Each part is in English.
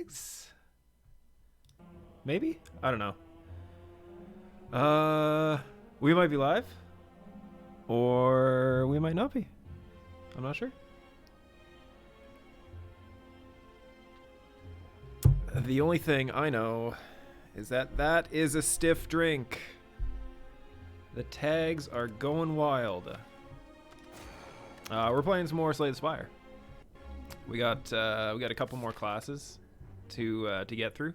eggs? Maybe? I don't know. We might be live. Or we might not be. I'm not sure. The only thing I know is that that is a stiff drink. The tags are going wild. We're playing some more Slay the Spire. We got a couple more classes to get through.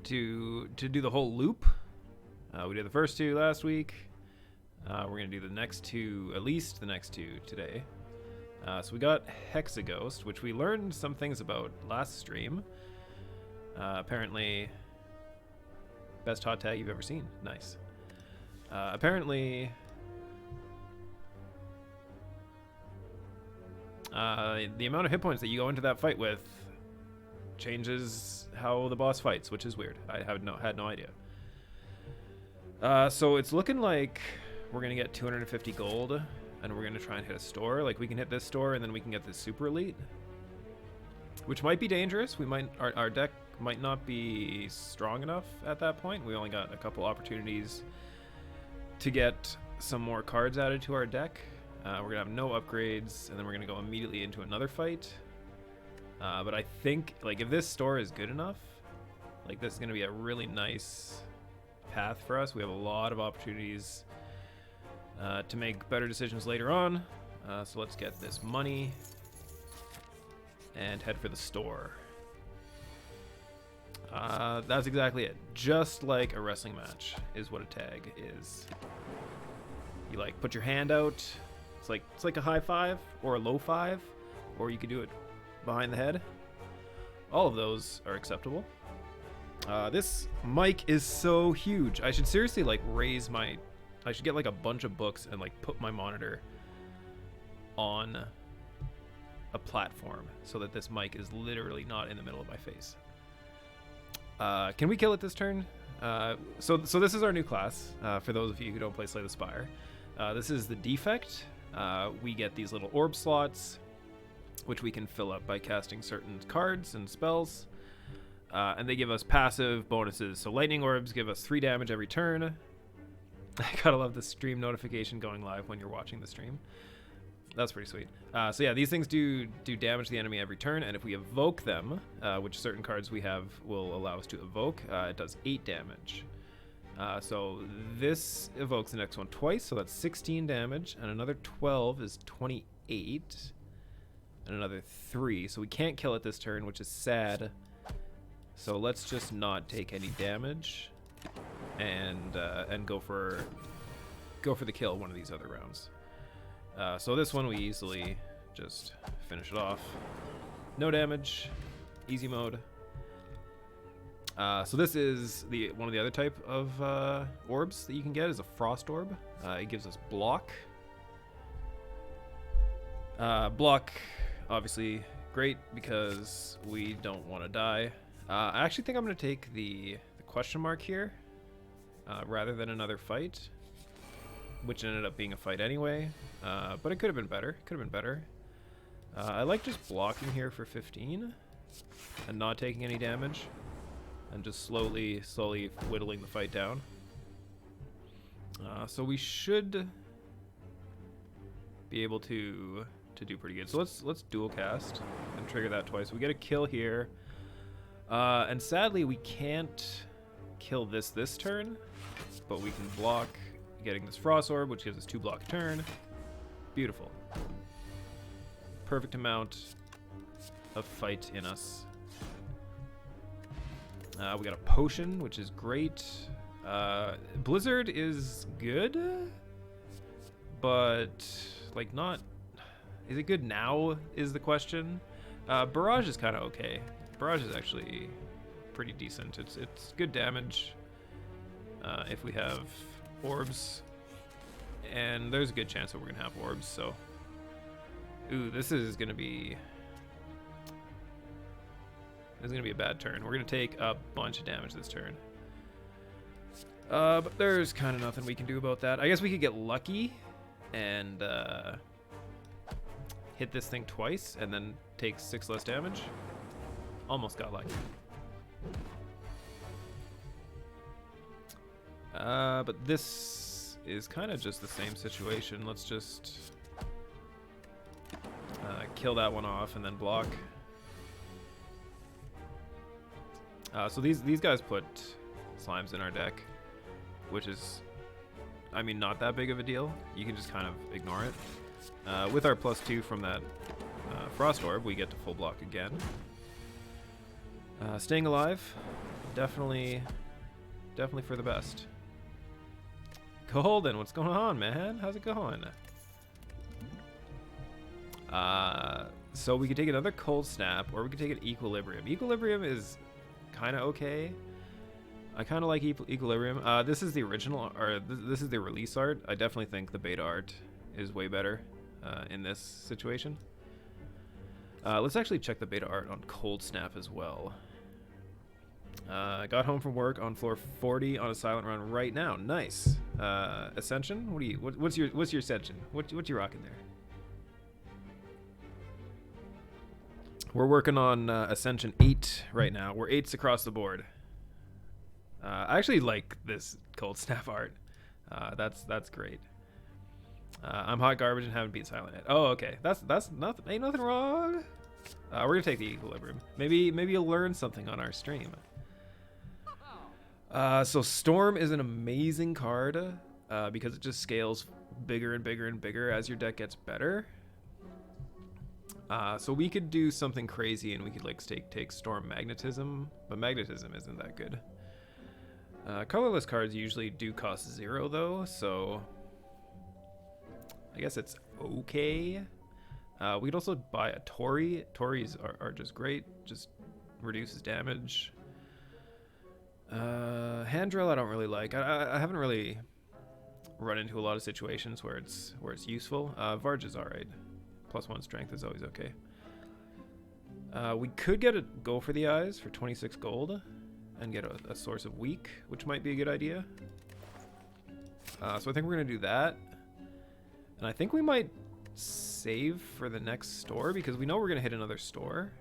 To do the whole loop. We did the first two last week. We're gonna do the next two, at least the next two today. So we got Hexaghost, which we learned some things about last stream. Apparently, best hot tag you've ever seen. Nice. Apparently, the amount of hit points that you go into that fight with changes how the boss fights, which is weird. I had no idea. So it's looking like we're gonna get 250 gold, and we're gonna try and hit a store. Like we can hit this store, and then we can get this super elite, which might be dangerous. We might our deck might not be strong enough at that point. We only got a couple opportunities to get some more cards added to our deck. We're gonna have no upgrades, and then we're gonna go immediately into another fight. But I think like if this store is good enough, like this is gonna be a really nice path for us. We have a lot of opportunities to make better decisions later on. So let's get this money and head for the store. That's exactly it. Just like a wrestling match is what a tag is. You like put your hand out. It's like a high five or a low five, or you could do it behind the head. All of those are acceptable. This mic is so huge. I should seriously like I should get like a bunch of books and like put my monitor on a platform so that this mic is literally not in the middle of my face. Can we kill it this turn? So this is our new class, for those of you who don't play Slay the Spire. This is the defect. We get these little orb slots, which we can fill up by casting certain cards and spells. And they give us passive bonuses. So lightning orbs give us 3 damage every turn. I gotta love the stream notification going live when you're watching the stream. That's pretty sweet. So yeah, these things do damage to the enemy every turn, and if we evoke them, which certain cards we have will allow us to evoke, it does 8 damage. So this evokes the next one twice, so that's 16 damage, and another 12 is 28, and another 3. So we can't kill it this turn, which is sad. So let's just not take any damage, and go for the kill one of these other rounds. So this one we easily just finish it off. No damage, easy mode. So this is one of the other type of orbs that you can get is a frost orb. It gives us block. Block, obviously great because we don't want to die. I actually think I'm going to take the question mark here rather than another fight, which ended up being a fight anyway. But it could have been better. I like just blocking here for 15 and not taking any damage and just slowly whittling the fight down. So we should be able to do pretty good. So let's dual cast and trigger that twice. We get a kill here. And sadly we can't kill this turn, but we can block getting this frost orb, which gives us 2 block a turn. Beautiful. Perfect amount of fight in us. We got a potion, which is great. Blizzard is good, but like not. Is it good now? Is the question. Barrage is kind of okay. Barrage is actually pretty decent. It's good damage if we have orbs, and there's a good chance that we're gonna have orbs. So, ooh, this is gonna be a bad turn. We're gonna take a bunch of damage this turn. But there's kind of nothing we can do about that. I guess we could get lucky and hit this thing twice and then take 6 less damage Almost got lucky. But this is kind of just the same situation. Let's just kill that one off and then block. So these guys put slimes in our deck, which is, I mean, not that big of a deal. You can just kind of ignore it. With our +2 from that Frost Orb, we get to full block again. Staying alive, definitely for the best. Golden, what's going on, man? How's it going? So we could take another Cold Snap, or we could take an Equilibrium. Equilibrium is kind of okay. I kind of like Equilibrium. This is the original, or this is the release art. I definitely think the beta art is way better in this situation. Let's actually check the beta art on Cold Snap as well. Got home from work on floor 40 on a silent run right now. Nice. Ascension? What's your Ascension? What you rocking there? We're working on Ascension 8 right now. We're 8s across the board. I actually like this Cold Snap art. That's great. I'm hot garbage and haven't beat silent yet. Oh, okay. That's nothing. Ain't nothing wrong. We're gonna take the Equilibrium. Maybe you'll learn something on our stream. So Storm is an amazing card because it just scales bigger and bigger and bigger as your deck gets better. So we could do something crazy and we could like take Storm Magnetism, but Magnetism isn't that good. Colorless cards usually do cost 0 though, so I guess it's okay. We could also buy a Tori. Tories are just great, just reduces damage. Hand Drill I don't really like. I haven't really run into a lot of situations where it's useful. Varge is alright. +1 strength is always okay. We could go for the eyes for 26 gold and get a source of weak, which might be a good idea. So I think we're gonna do that. And I think we might save for the next store because we know we're gonna hit another store.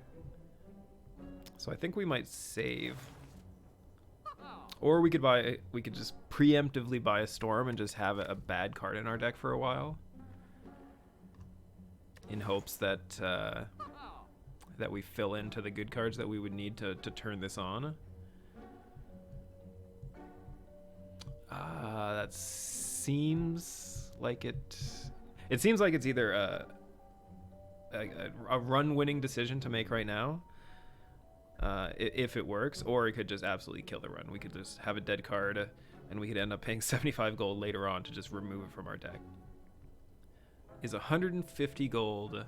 So I think we might save. Or we could just preemptively buy a Storm and just have a bad card in our deck for a while, in hopes that that we fill into the good cards that we would need to turn this on. That seems like it seems like it's either a run-winning decision to make right now, if it works, or it could just absolutely kill the run. We could just have a dead card, and we could end up paying 75 gold later on to just remove it from our deck. Is 150 gold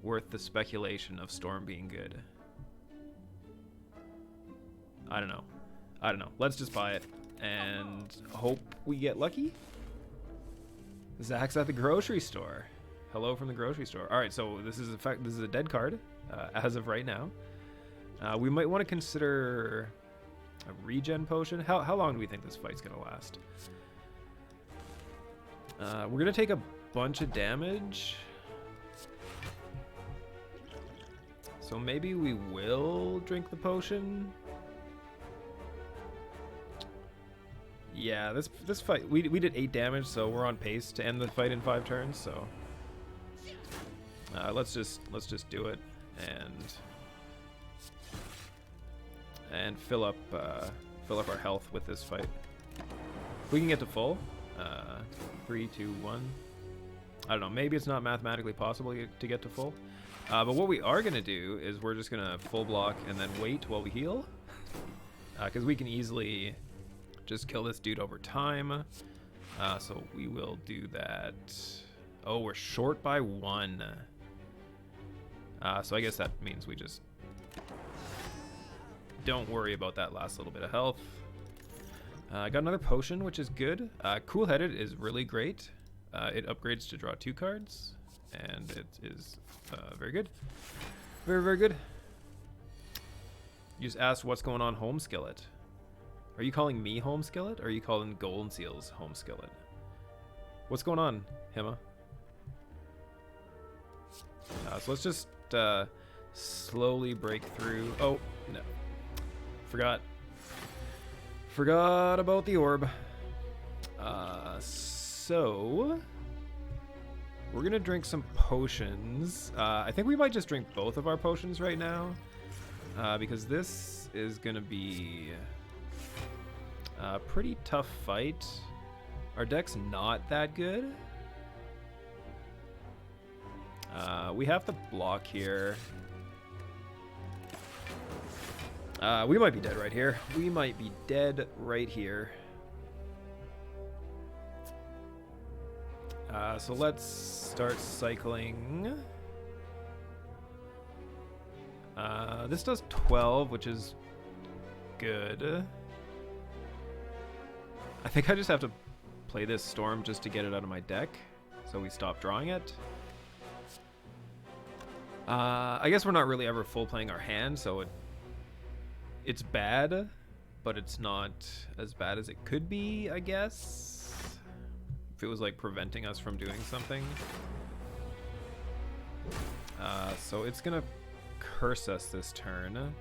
worth the speculation of Storm being good? I don't know. Let's just buy it and hope we get lucky. Zach's at the grocery store. Hello from the grocery store. All right, so this is a dead card as of right now. We might want to consider a regen potion. How long do we think this fight's gonna last? We're gonna take a bunch of damage, so maybe we will drink the potion. Yeah, this fight we did 8 damage, so we're on pace to end the fight in 5 turns. So let's just do it and fill up our health with this fight. If we can get to full. 3, 2, 1. I don't know. Maybe it's not mathematically possible to get to full. But what we are gonna do is we're just gonna full block and then wait while we heal, because we can easily just kill this dude over time. So we will do that. Oh, we're short by 1. So I guess that means we just don't worry about that last little bit of health. I got another potion, which is good. Cool-Headed is really great. It upgrades to draw 2 cards, and it is very good. Very, very good. You just asked what's going on, Home Skillet. Are you calling me Home Skillet, or are you calling Golden Seals Home Skillet? What's going on, Hima? So let's just slowly break through. Oh, No. Forgot. Forgot about the orb. So we're gonna drink some potions. I think we might just drink both of our potions right now, because this is gonna be a pretty tough fight. Our deck's not that good. We have to block here. We might be dead right here. We might be dead right here. So let's start cycling. This does 12, which is good. I think I just have to play this storm just to get it out of my deck, so we stop drawing it. I guess we're not really ever full playing our hand, so it's bad, but it's not as bad as it could be, I guess. If it was like preventing us from doing something. So it's gonna curse us this turn,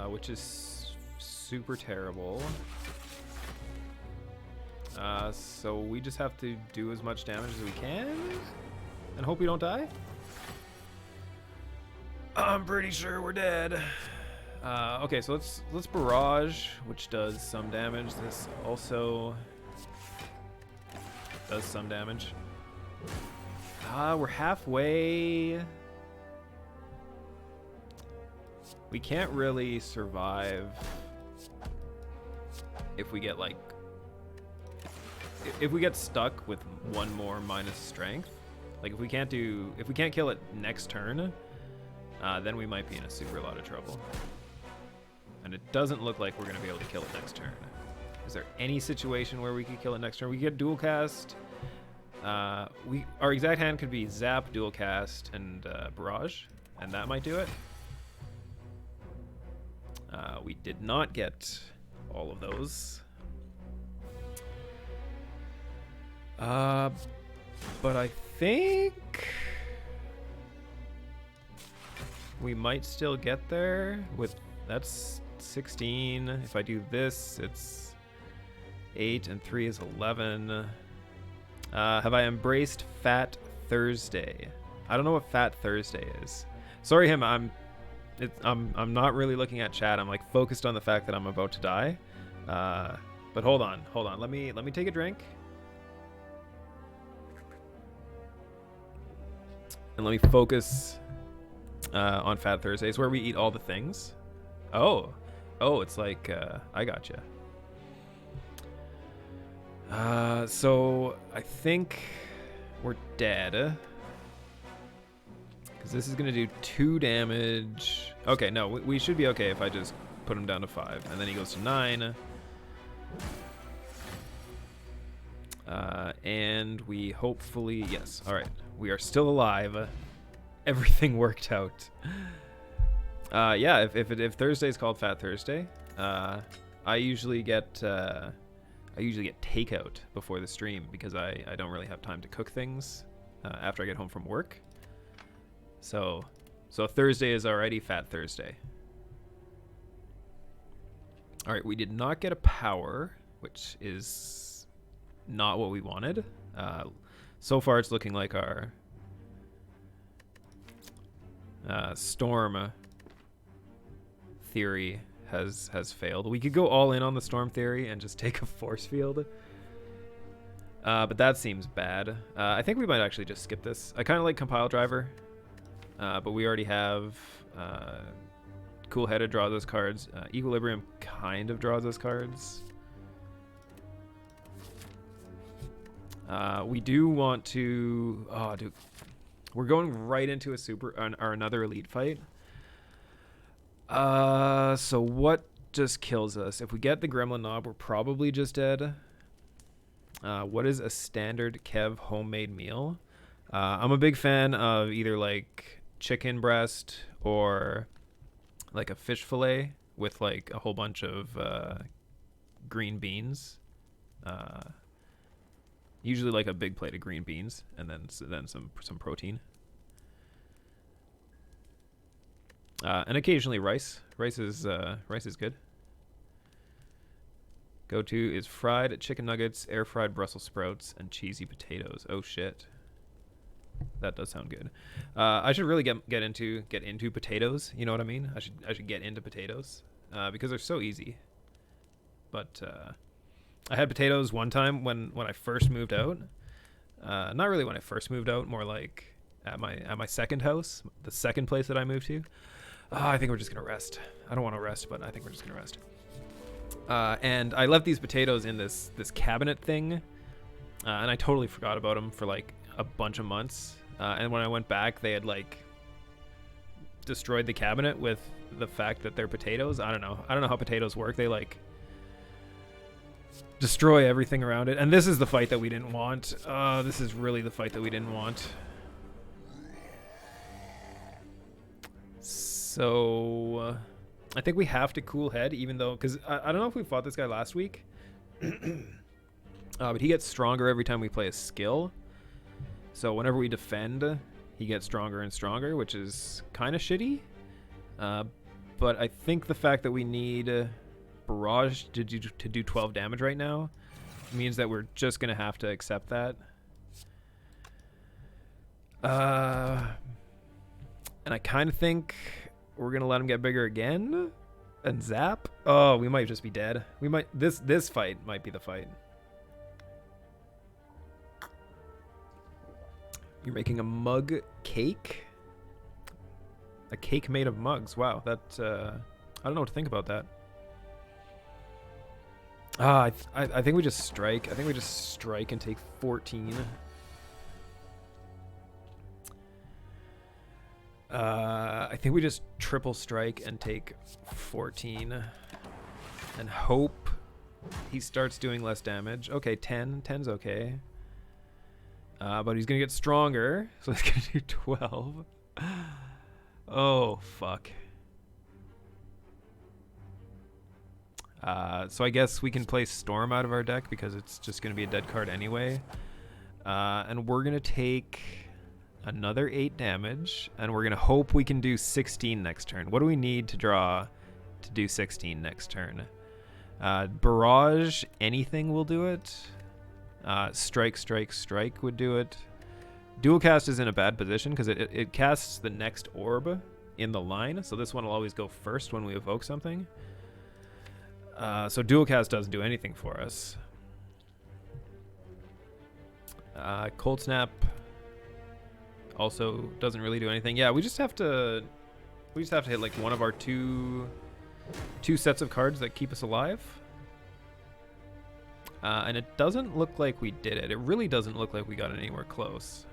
which is super terrible. So we just have to do as much damage as we can and hope we don't die. I'm pretty sure we're dead. Okay, so let's barrage, which does some damage. This also does some damage. We're halfway. We can't really survive if we get like if we get stuck with one more minus strength. Like if we can't kill it next turn, then we might be in a super lot of trouble. And it doesn't look like we're going to be able to kill it next turn. Is there any situation where we could kill it next turn? We get dual cast. Our exact hand could be zap, dual cast, and barrage, and that might do it. We did not get all of those. But I think we might still get there with that's 16. If I do this, it's 8 and 3 is 11. Have I embraced Fat Thursday? I don't know what Fat Thursday is. Sorry, I'm not really looking at chat. I'm like focused on the fact that I'm about to die. But hold on. Let me take a drink. And let me focus on Fat Thursdays, where we eat all the things. Oh, it's like I gotcha. So I think we're dead, because this is gonna do 2 damage. Okay, no, we should be okay if I just put him down to 5, and then he goes to 9. And we hopefully, yes, all right, we are still alive. Everything worked out. Yeah, if Thursday's called Fat Thursday, I usually get takeout before the stream, because I don't really have time to cook things after I get home from work. So Thursday is already Fat Thursday. All right, we did not get a power, which is not what we wanted. So far, it's looking like our storm theory has failed. We could go all in on the storm theory and just take a force field, but that seems bad. I think we might actually just skip this. I kind of like Compile Driver, but we already have Cool Headed draws those cards. Equilibrium kind of draws those cards. We do want to... Oh, dude. We're going right into a super or another elite fight. So what just kills us? If we get the Gremlin Knob, we're probably just dead. What is a standard Kev homemade meal? I'm a big fan of either like chicken breast or like a fish fillet with like a whole bunch of green beans. Usually like a big plate of green beans, and then some protein. And occasionally rice. Rice is good. Go-to is fried chicken nuggets, air-fried Brussels sprouts, and cheesy potatoes. Oh shit, that does sound good. I should really get into potatoes. You know what I mean? I should get into potatoes because they're so easy. But I had potatoes one time when I first moved out. Not really when I first moved out, more like at my second house, the second place that I moved to. I think we're just gonna rest. I don't want to rest, but I think we're just gonna rest. And I left these potatoes in this cabinet thing, and I totally forgot about them for like a bunch of months. And when I went back, they had like destroyed the cabinet with the fact that they're potatoes. I don't know how potatoes work. They like destroy everything around it. And this is the fight that we didn't want. This is really the fight that we didn't want. So I think we have to cool head, even though, because I don't know if we fought this guy last week, but he gets stronger every time we play a skill. So whenever we defend, he gets stronger and stronger, which is kind of shitty. But I think the fact that we need Barrage to do 12 damage right now means that we're just going to have to accept that. And I kind of think we're going to let him get bigger again and zap. Oh, we might just be dead. We might, this fight might be the fight. You're making a mug cake? A cake made of mugs. Wow, that I don't know what to think about that. I think we just strike. I think we just strike and take 14. I think we just triple strike and take 14 and hope he starts doing less damage. Okay, 10. 10's okay. But he's going to get stronger, so he's going to do 12. Oh, fuck. So I guess we can play Storm out of our deck because it's just going to be a dead card anyway. And we're going to take another 8 damage, and we're going to hope we can do 16 next turn. What do we need to draw to do 16 next turn? Barrage, anything will do it. Strike, strike, strike would do it. Dual cast is in a bad position because it casts the next orb in the line, so this one will always go first when we evoke something. So dual cast doesn't do anything for us. Cold Snap also doesn't really do anything. Yeah, we just have to hit like one of our two sets of cards that keep us alive. And it doesn't look like we did it. It really doesn't look like we got it anywhere close.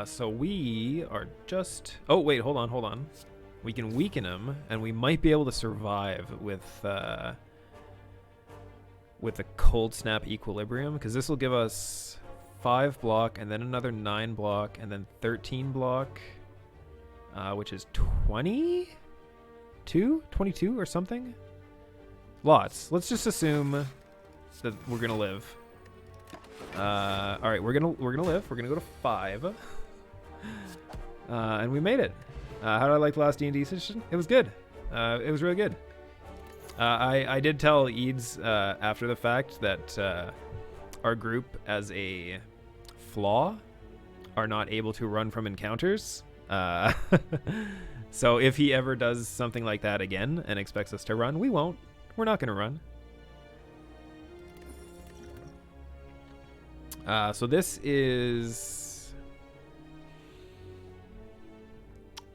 So we are just... Oh, wait, hold on. We can weaken him, and we might be able to survive with a Cold Snap Equilibrium, because this will give us 5 block, and then another 9 block, and then 13 block, which is 22 or something? Lots. Let's just assume that we're gonna live. All right, we're gonna live. We're gonna go to 5, and we made it. How did I like the last D&D session? It was good. It was really good. I did tell Eads after the fact that our group, as a flaw, are not able to run from encounters. So if he ever does something like that again and expects us to run, we won't. We're not going to run. So this is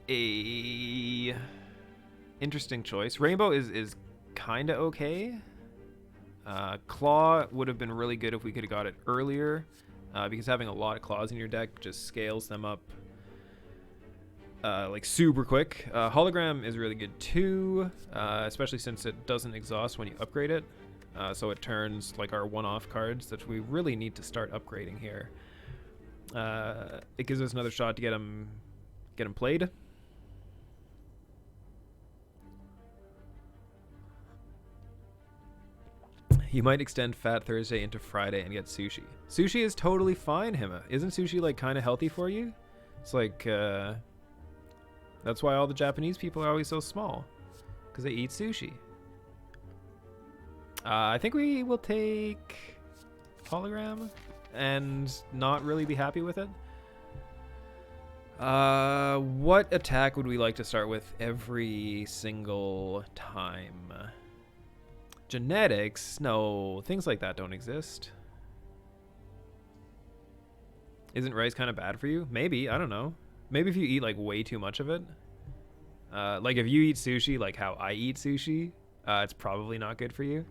a interesting choice. Rainbow is kind of okay. Claw would have been really good if we could have got it earlier, because having a lot of claws in your deck just scales them up like super quick. Hologram is really good too, especially since it doesn't exhaust when you upgrade it. So it turns like our one-off cards that we really need to start upgrading here. It gives us another shot to get him played. You might extend Fat Thursday into Friday and get sushi. Sushi is totally fine, Hima. Isn't sushi like kind of healthy for you? It's like That's why all the Japanese people are always so small, because they eat sushi. I think we will take hologram and not really be happy with it. What attack would we like to start with every single time? Genetics? No, things like that don't exist. Isn't rice kind of bad for you? Maybe, I don't know. Maybe if you eat like way too much of it. Like if you eat sushi like how I eat sushi, it's probably not good for you.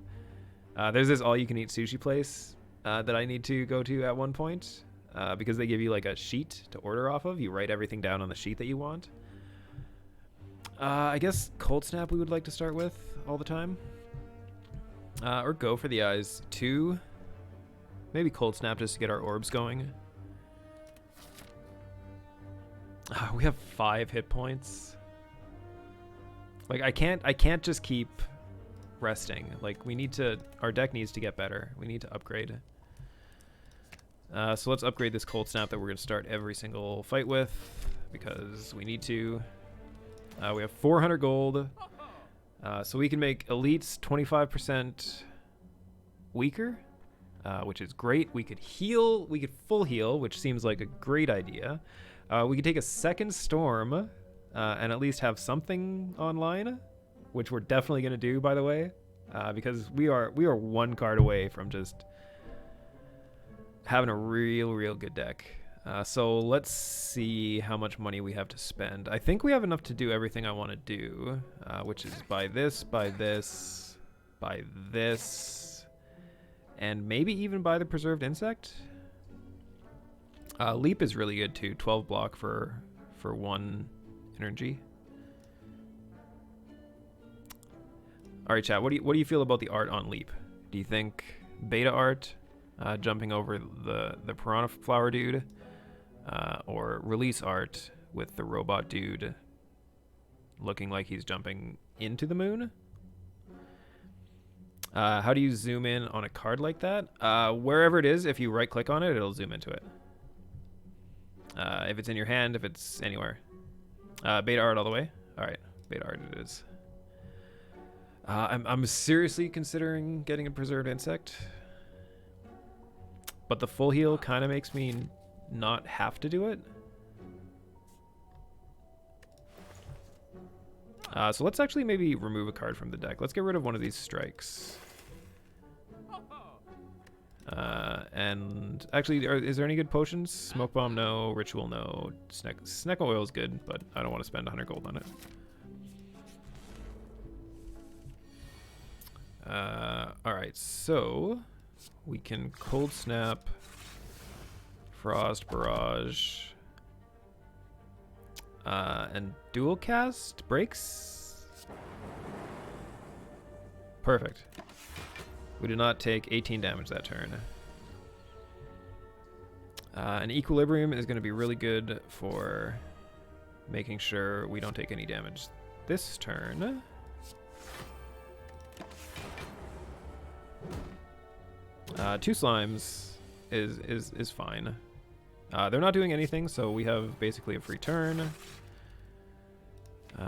There's this all-you-can-eat sushi place that I need to go to at one point because they give you like a sheet to order off of. You write everything down on the sheet that you want. I guess Cold Snap we would like to start with all the time. Or go for the eyes. 2. Maybe Cold Snap just to get our orbs going. We have 5 hit points. Like I can't just keep resting. Like our deck needs to get better. We need to upgrade. So let's upgrade this Cold Snap that we're going to start every single fight with because we need to. We have 400 gold. So we can make elites 25% weaker, which is great. We could heal. We could full heal, which seems like a great idea. We could take a second storm and at least have something online, which we're definitely going to do, by the way, because we are 1 card away from just having a real good deck. So let's see how much money we have to spend. I think we have enough to do everything I want to do, which is buy this, and maybe even buy the preserved insect. Leap is really good too. 12 block for 1 energy. All right, chat. What do you feel about the art on Leap? Do you think beta art, jumping over the piranha flower dude, or release art with the robot dude looking like he's jumping into the moon? How do you zoom in on a card like that? Wherever it is, if you right click on it, it'll zoom into it. If it's in your hand, if it's anywhere. Beta art all the way. All right, beta art it is. I'm seriously considering getting a preserved insect, but the full heal kind of makes me not have to do it. So let's actually maybe remove a card from the deck. Let's get rid of one of these strikes. And actually, is there any good potions? Smoke Bomb, no. Ritual, no. Snack Oil is good, but I don't want to spend 100 gold on it. Alright, so we can Cold Snap, Frost Barrage, and Dual Cast breaks. Perfect. We did not take 18 damage that turn. An Equilibrium is going to be really good for making sure we don't take any damage this turn. Two Slimes is fine. They're not doing anything, so we have basically a free turn.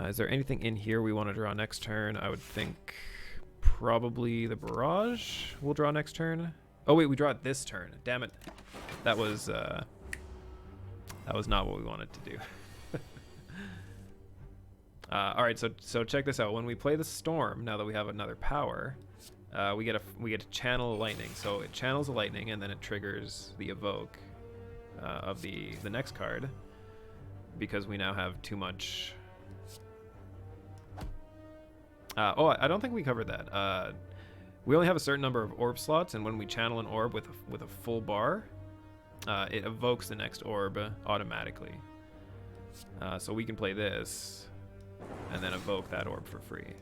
Is there anything in here we want to draw next turn? I would think probably the Barrage we'll draw next turn. Oh wait, we draw it this turn. Damn it. That was not what we wanted to do. All right, so check this out. When we play the Storm, now that we have another power, we get to channel lightning. So it channels the lightning and then it triggers the evoke of the next card because we now have too much. I don't think we covered that. We only have a certain number of orb slots, and when we channel an orb with a full bar, it evokes the next orb automatically. So we can play this and then evoke that orb for free.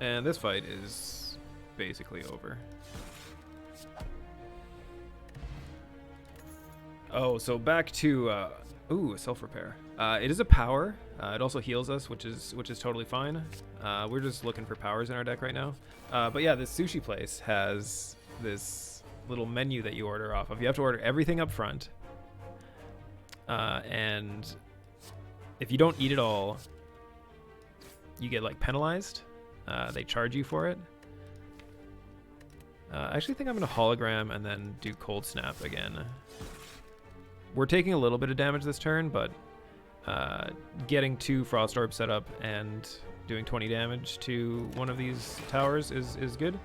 And this fight is basically over. Oh, so back to ooh, self-repair. It is a power. It also heals us, which is totally fine. We're just looking for powers in our deck right now. But yeah, this sushi place has this little menu that you order off of. You have to order everything up front. And if you don't eat it all, you get like penalized. They charge you for it. I actually think I'm going to hologram and then do cold snap again. We're taking a little bit of damage this turn, but getting 2 frost orbs set up and doing 20 damage to one of these towers is good.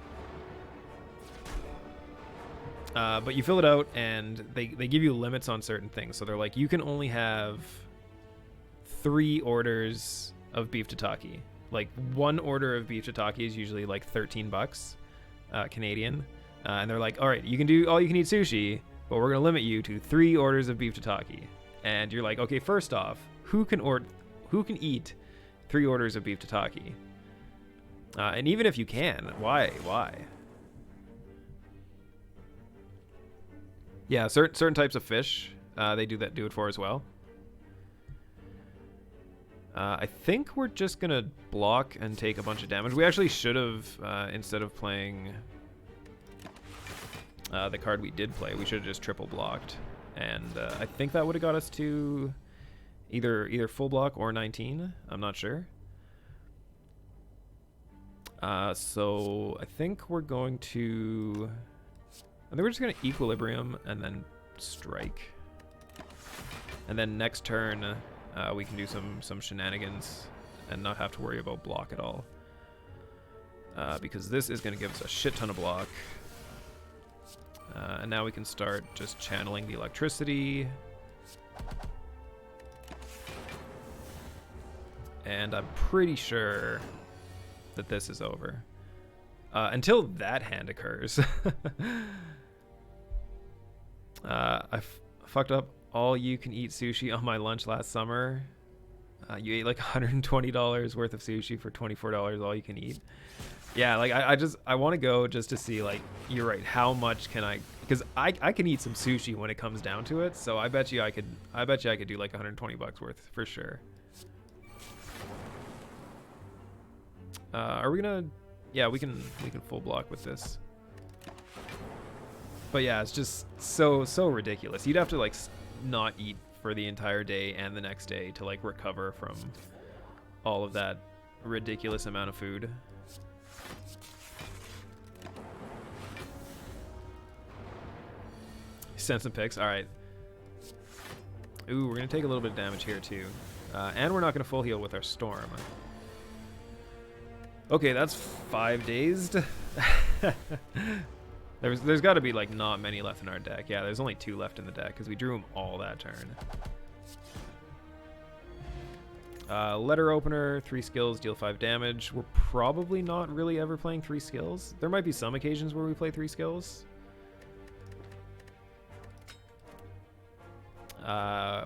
But you fill it out, and they give you limits on certain things. So they're like, you can only have 3 orders of beef tataki. Like 1 order of beef tataki is usually like $13 Canadian. And they're like, all right, you can do all you can eat sushi, but we're going to limit you to 3 orders of beef tataki. And you're like, okay, first off, who can eat 3 orders of beef tataki? And even if you can, why? Yeah, certain types of fish, they do it for as well. I think we're just gonna block and take a bunch of damage. We actually should have, instead of playing the card we did play, we should have just triple blocked, and I think that would have got us to either full block or 19. I'm not sure. So I think we're going to. I think we're just gonna equilibrium and then strike, and then next turn we can do some shenanigans and not have to worry about block at all, because this is gonna give us a shit ton of block. And now we can start just channeling the electricity. And I'm pretty sure that this is over. Until that hand occurs. I fucked up all you can eat sushi on my lunch last summer. You ate like $120 worth of sushi for $24 all you can eat. Yeah, like I want to go just to see, like, you're right, how much can I, because I can eat some sushi when it comes down to it. So I bet you I could do like $120 worth for sure. Are we gonna? Yeah, we can full block with this. But yeah, it's just so ridiculous. You'd have to like not eat for the entire day and the next day to like recover from all of that ridiculous amount of food. Send some picks. All right. Ooh, we're gonna take a little bit of damage here too, and we're not gonna full heal with our storm. Okay, that's 5 dazed. There's got to be like not many left in our deck. Yeah, there's only 2 left in the deck because we drew them all that turn. Letter opener, 3 skills, deal 5 damage. We're probably not really ever playing 3 skills. There might be some occasions where we play 3 skills.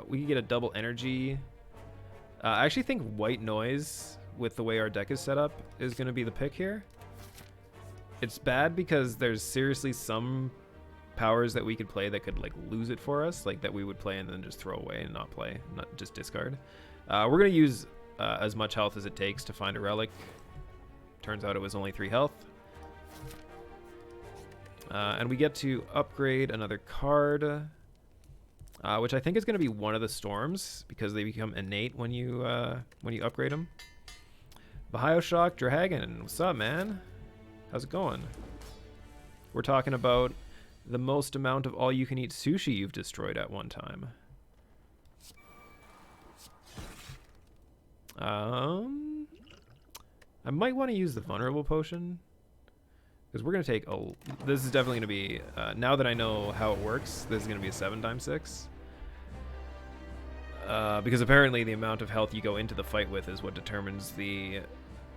We could get a double energy. I actually think white noise, with the way our deck is set up, is going to be the pick here. It's bad because there's seriously some powers that we could play that could like lose it for us, like that we would play and then just throw away and not play, not just discard. We're going to use as much health as it takes to find a relic. Turns out it was only 3 health. And we get to upgrade another card, which I think is going to be one of the storms because they become innate when you upgrade them. Bioshock Dragon, what's up, man? How's it going? We're talking about the most amount of all-you-can-eat sushi you've destroyed at one time. I might want to use the vulnerable potion, because we're going to take a... This is definitely going to be... now that I know how it works, this is going to be a 7x6. Because apparently the amount of health you go into the fight with is what determines the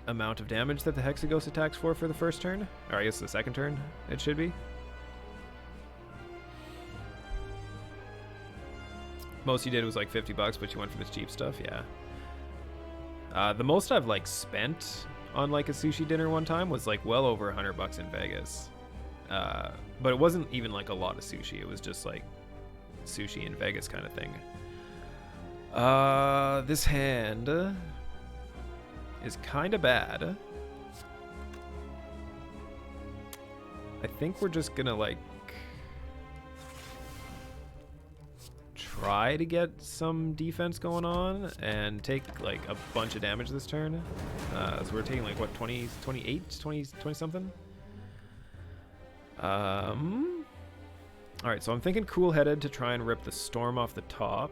amount of damage that the Hexaghost attacks for the first turn. Or I guess the second turn, it should be. Most you did was like $50, but you went for this cheap stuff, yeah. The most I've like spent on like a sushi dinner one time was like well over $100 in Vegas. But it wasn't even like a lot of sushi. It was just like sushi in Vegas kind of thing. This hand is kind of bad. I think we're just gonna like try to get some defense going on and take like a bunch of damage this turn. So we're taking like what, 20, 28, 20 something? Alright, so I'm thinking cool-headed to try and rip the storm off the top.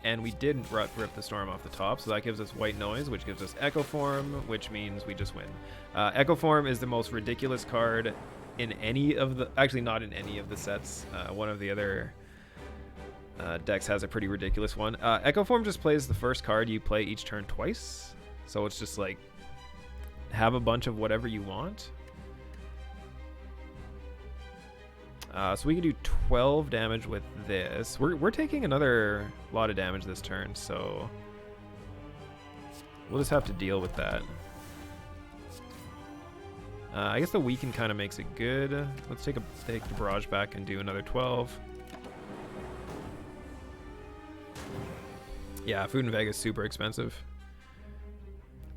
And we didn't rip the storm off the top, so that gives us white noise, which gives us echo form, which means we just win. Echo form is the most ridiculous card in any of the, actually not in any of the sets. One of the other decks has a pretty ridiculous one. Echo form just plays the first card you play each turn twice, so it's just like have a bunch of whatever you want. So we can do 12 damage with this. We're taking another lot of damage this turn, so we'll just have to deal with that. I guess the weaken kind of makes it good. Let's take the barrage back and do another 12. Yeah, food in Vegas super expensive.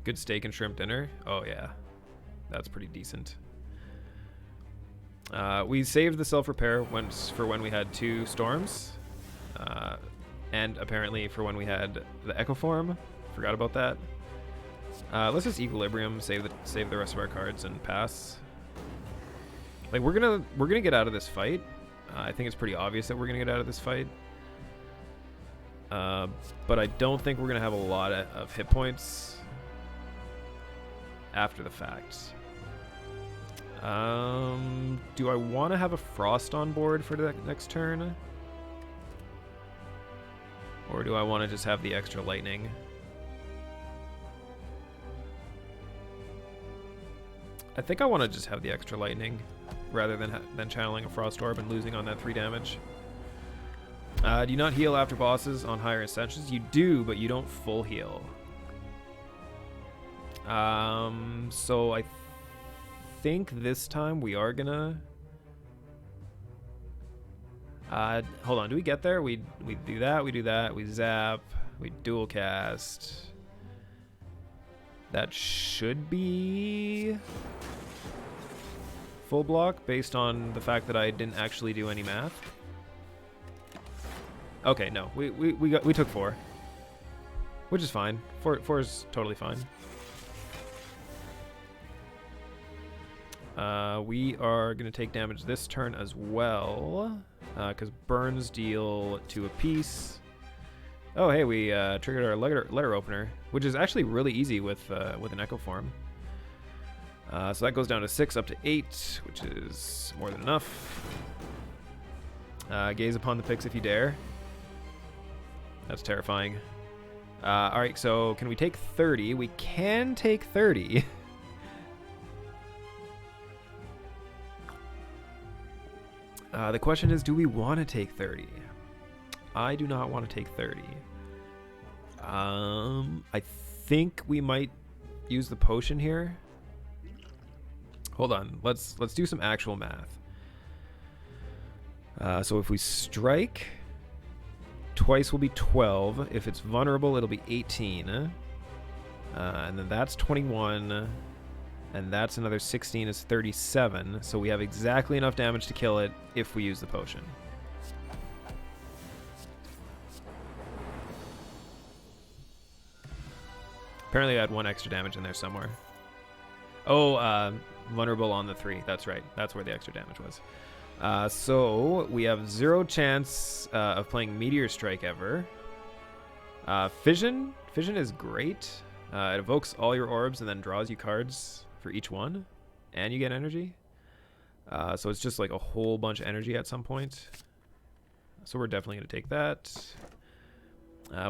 Good steak and shrimp dinner. Oh yeah, that's pretty decent. We saved the self-repair for when we had 2 storms, and apparently for when we had the echo form. Forgot about that. Let's just equilibrium, save the rest of our cards, and pass. Like we're gonna get out of this fight. I think it's pretty obvious that we're gonna get out of this fight. But I don't think we're gonna have a lot of hit points after the fact. Do I want to have a frost on board for the next turn? Or do I want to just have the extra lightning? I think I want to just have the extra lightning rather than channeling a frost orb and losing on that 3 damage. Do you not heal after bosses on higher ascensions? You do, but you don't full heal. So I think this time we are gonna hold on, do we get there? We do that, we zap, we dual cast. That should be full block based on the fact that I didn't actually do any math. Okay, no, we took 4, which is fine. 4 is totally fine. We are going to take damage this turn as well, because burns deal 2 apiece. Oh, hey, we triggered our letter opener, which is actually really easy with an echo form. So that goes down to 6 up to 8, which is more than enough. Gaze upon the pics if you dare. That's terrifying. All right, so can we take 30? We can take 30. The question is, do we want to take 30? I do not want to take 30. I think we might use the potion here. Hold on, let's do some actual math. So if we strike, twice will be 12. If it's vulnerable, it'll be 18. And then that's 21. And that's another 16 is 37. So we have exactly enough damage to kill it if we use the potion. Apparently I had 1 extra damage in there somewhere. Oh, vulnerable on the 3. That's right. That's where the extra damage was. So we have 0 chance of playing Meteor Strike ever. Fission. Fission is great. It evokes all your orbs and then draws you cards for each one, and you get energy. So it's just like a whole bunch of energy at some point. So we're definitely going to take that.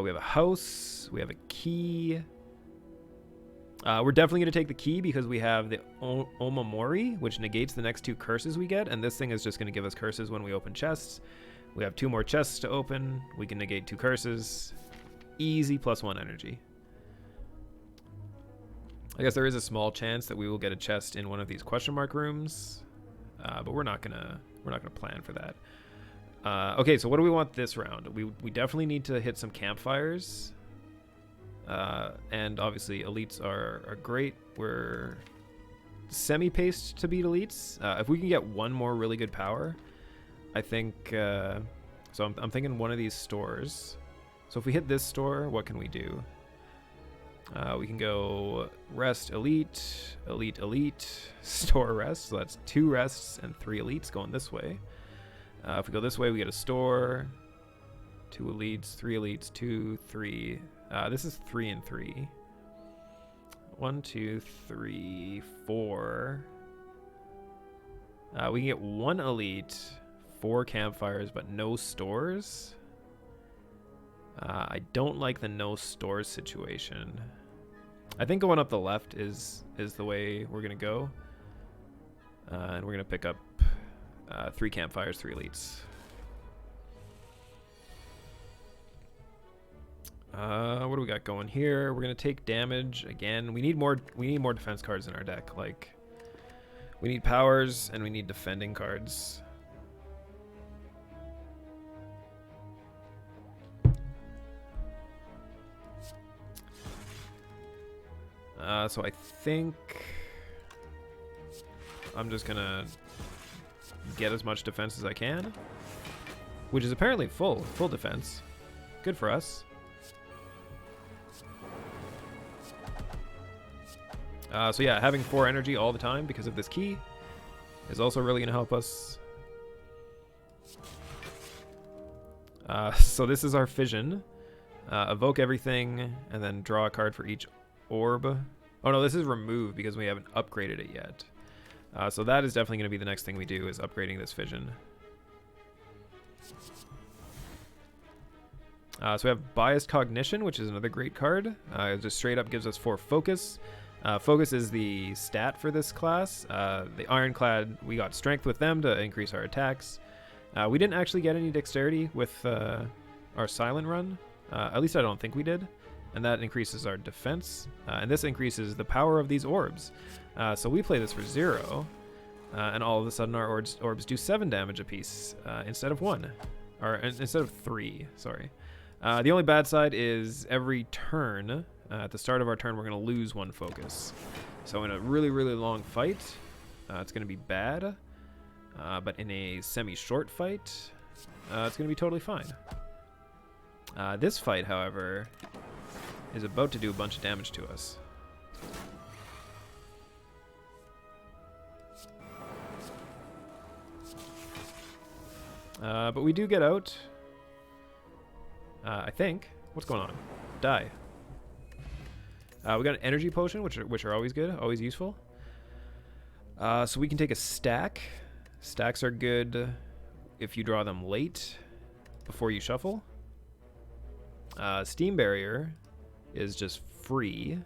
We have a house. We have a key. We're definitely going to take the key because we have the Omamori, which negates the next 2 curses we get, and this thing is just going to give us curses when we open chests. We have 2 more chests to open. We can negate 2 curses. Easy +1 energy. I guess there is a small chance that we will get a chest in one of these question mark rooms, but we're not gonna We're not going to plan for that. Okay, so what do we want this round? We definitely need to hit some campfires. And obviously elites are great. We're semi-paced to beat elites. If we can get one more really good power, I think... so I'm thinking one of these stores. So if we hit this store, what can we do? We can go rest elite, elite, elite, store rest. So that's 2 rests and 3 elites going this way. If we go this way, we get a store, 2 elites, 3 elites, 2, 3. This is 3 and 3. 1, 2, 3, 4. We can get 1 elite, 4 campfires, but no stores. I don't like the no stores situation. I think going up the left is the way we're gonna go, and we're gonna pick up 3 campfires, 3 elites. What do we got going here? We're gonna take damage again. We need more defense cards in our deck. Like, we need powers and we need defending cards. So I think I'm just gonna get as much defense as I can, which is apparently full defense. Good for us. So yeah, having 4 energy all the time because of this key is also really gonna help us. So this is our fission. Evoke everything and then draw a card for each orb. Oh no, this is remove because we haven't upgraded it yet. So that is definitely going to be the next thing we do, is upgrading this fission. So we have biased cognition, which is another great card. It just straight up gives us 4 focus. Focus is the stat for this class. The ironclad, we got strength with them to increase our attacks. We didn't actually get any dexterity with our silent run. At least I don't think we did. And that increases our defense. And this increases the power of these orbs. So we play this for 0. And all of a sudden our orbs do 7 damage apiece instead of 1. Or instead of 3, sorry. The only bad side is every turn, at the start of our turn, we're going to lose 1 focus. So in a really, really long fight, it's going to be bad. But in a semi-short fight, it's going to be totally fine. This fight, however, is about to do a bunch of damage to us. But we do get out. I think. What's going on? Die. We got an energy potion, which are always good, always useful. So we can take a stack. Stacks are good if you draw them late before you shuffle. Steam Barrier is just free.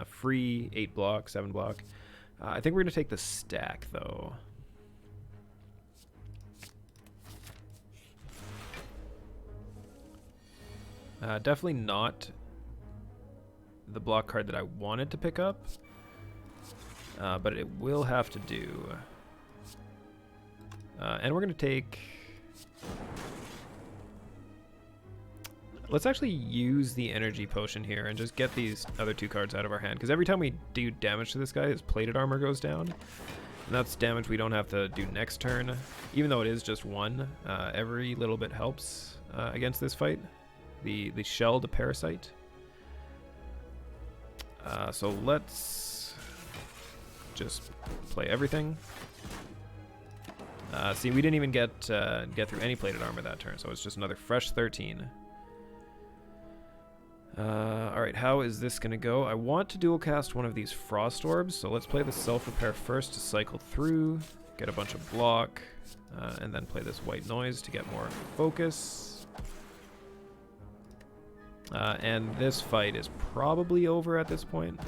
Free 8 block, 7 block. I think we're going to take the stack, though. Definitely not the block card that I wanted to pick up. But it will have to do. And we're going to take... Let's actually use the energy potion here and just get these other 2 cards out of our hand. Because every time we do damage to this guy, his plated armor goes down. And that's damage we don't have to do next turn. Even though it is just 1, every little bit helps against this fight. The shelled parasite. So let's just play everything. See, we didn't even get through any plated armor that turn, so it's just another fresh 13. Alright, how is this going to go? I want to dual cast one of these frost orbs, so let's play the self-repair first to cycle through, get a bunch of block, and then play this white noise to get more focus. And this fight is probably over at this point.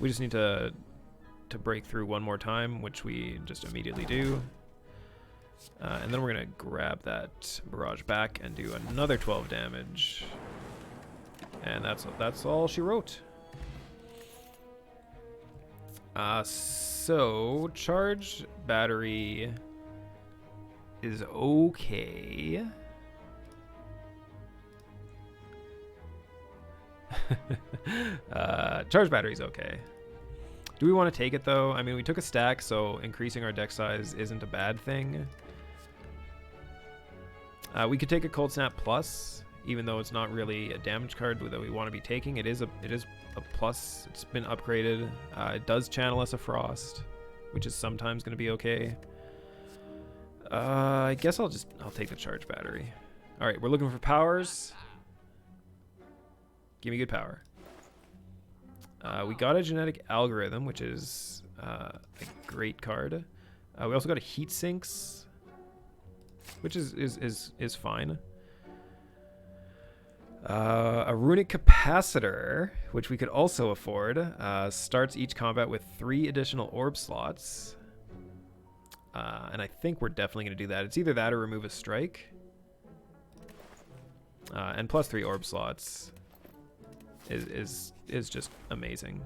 We just need to break through one more time, which we just immediately do. And then we're going to grab that barrage back and do another 12 damage. And that's all she wrote. So, charge battery is okay. Charge battery's okay. Do we want to take it though? I mean, we took a stack, so increasing our deck size isn't a bad thing. We could take a Cold Snap Plus, even though it's not really a damage card that we want to be taking. It is a plus. It's been upgraded. It does channel us a Frost, which is sometimes going to be okay. I guess I'll take the charge battery. All right, we're looking for powers. Give me good power. We got a genetic algorithm, which is a great card. We also got a heat sinks, which is fine. A runic capacitor, which we could also afford, starts each combat with 3 additional orb slots. And I think we're definitely going to do that. It's either that or remove a strike. And plus 3 orb slots is just amazing.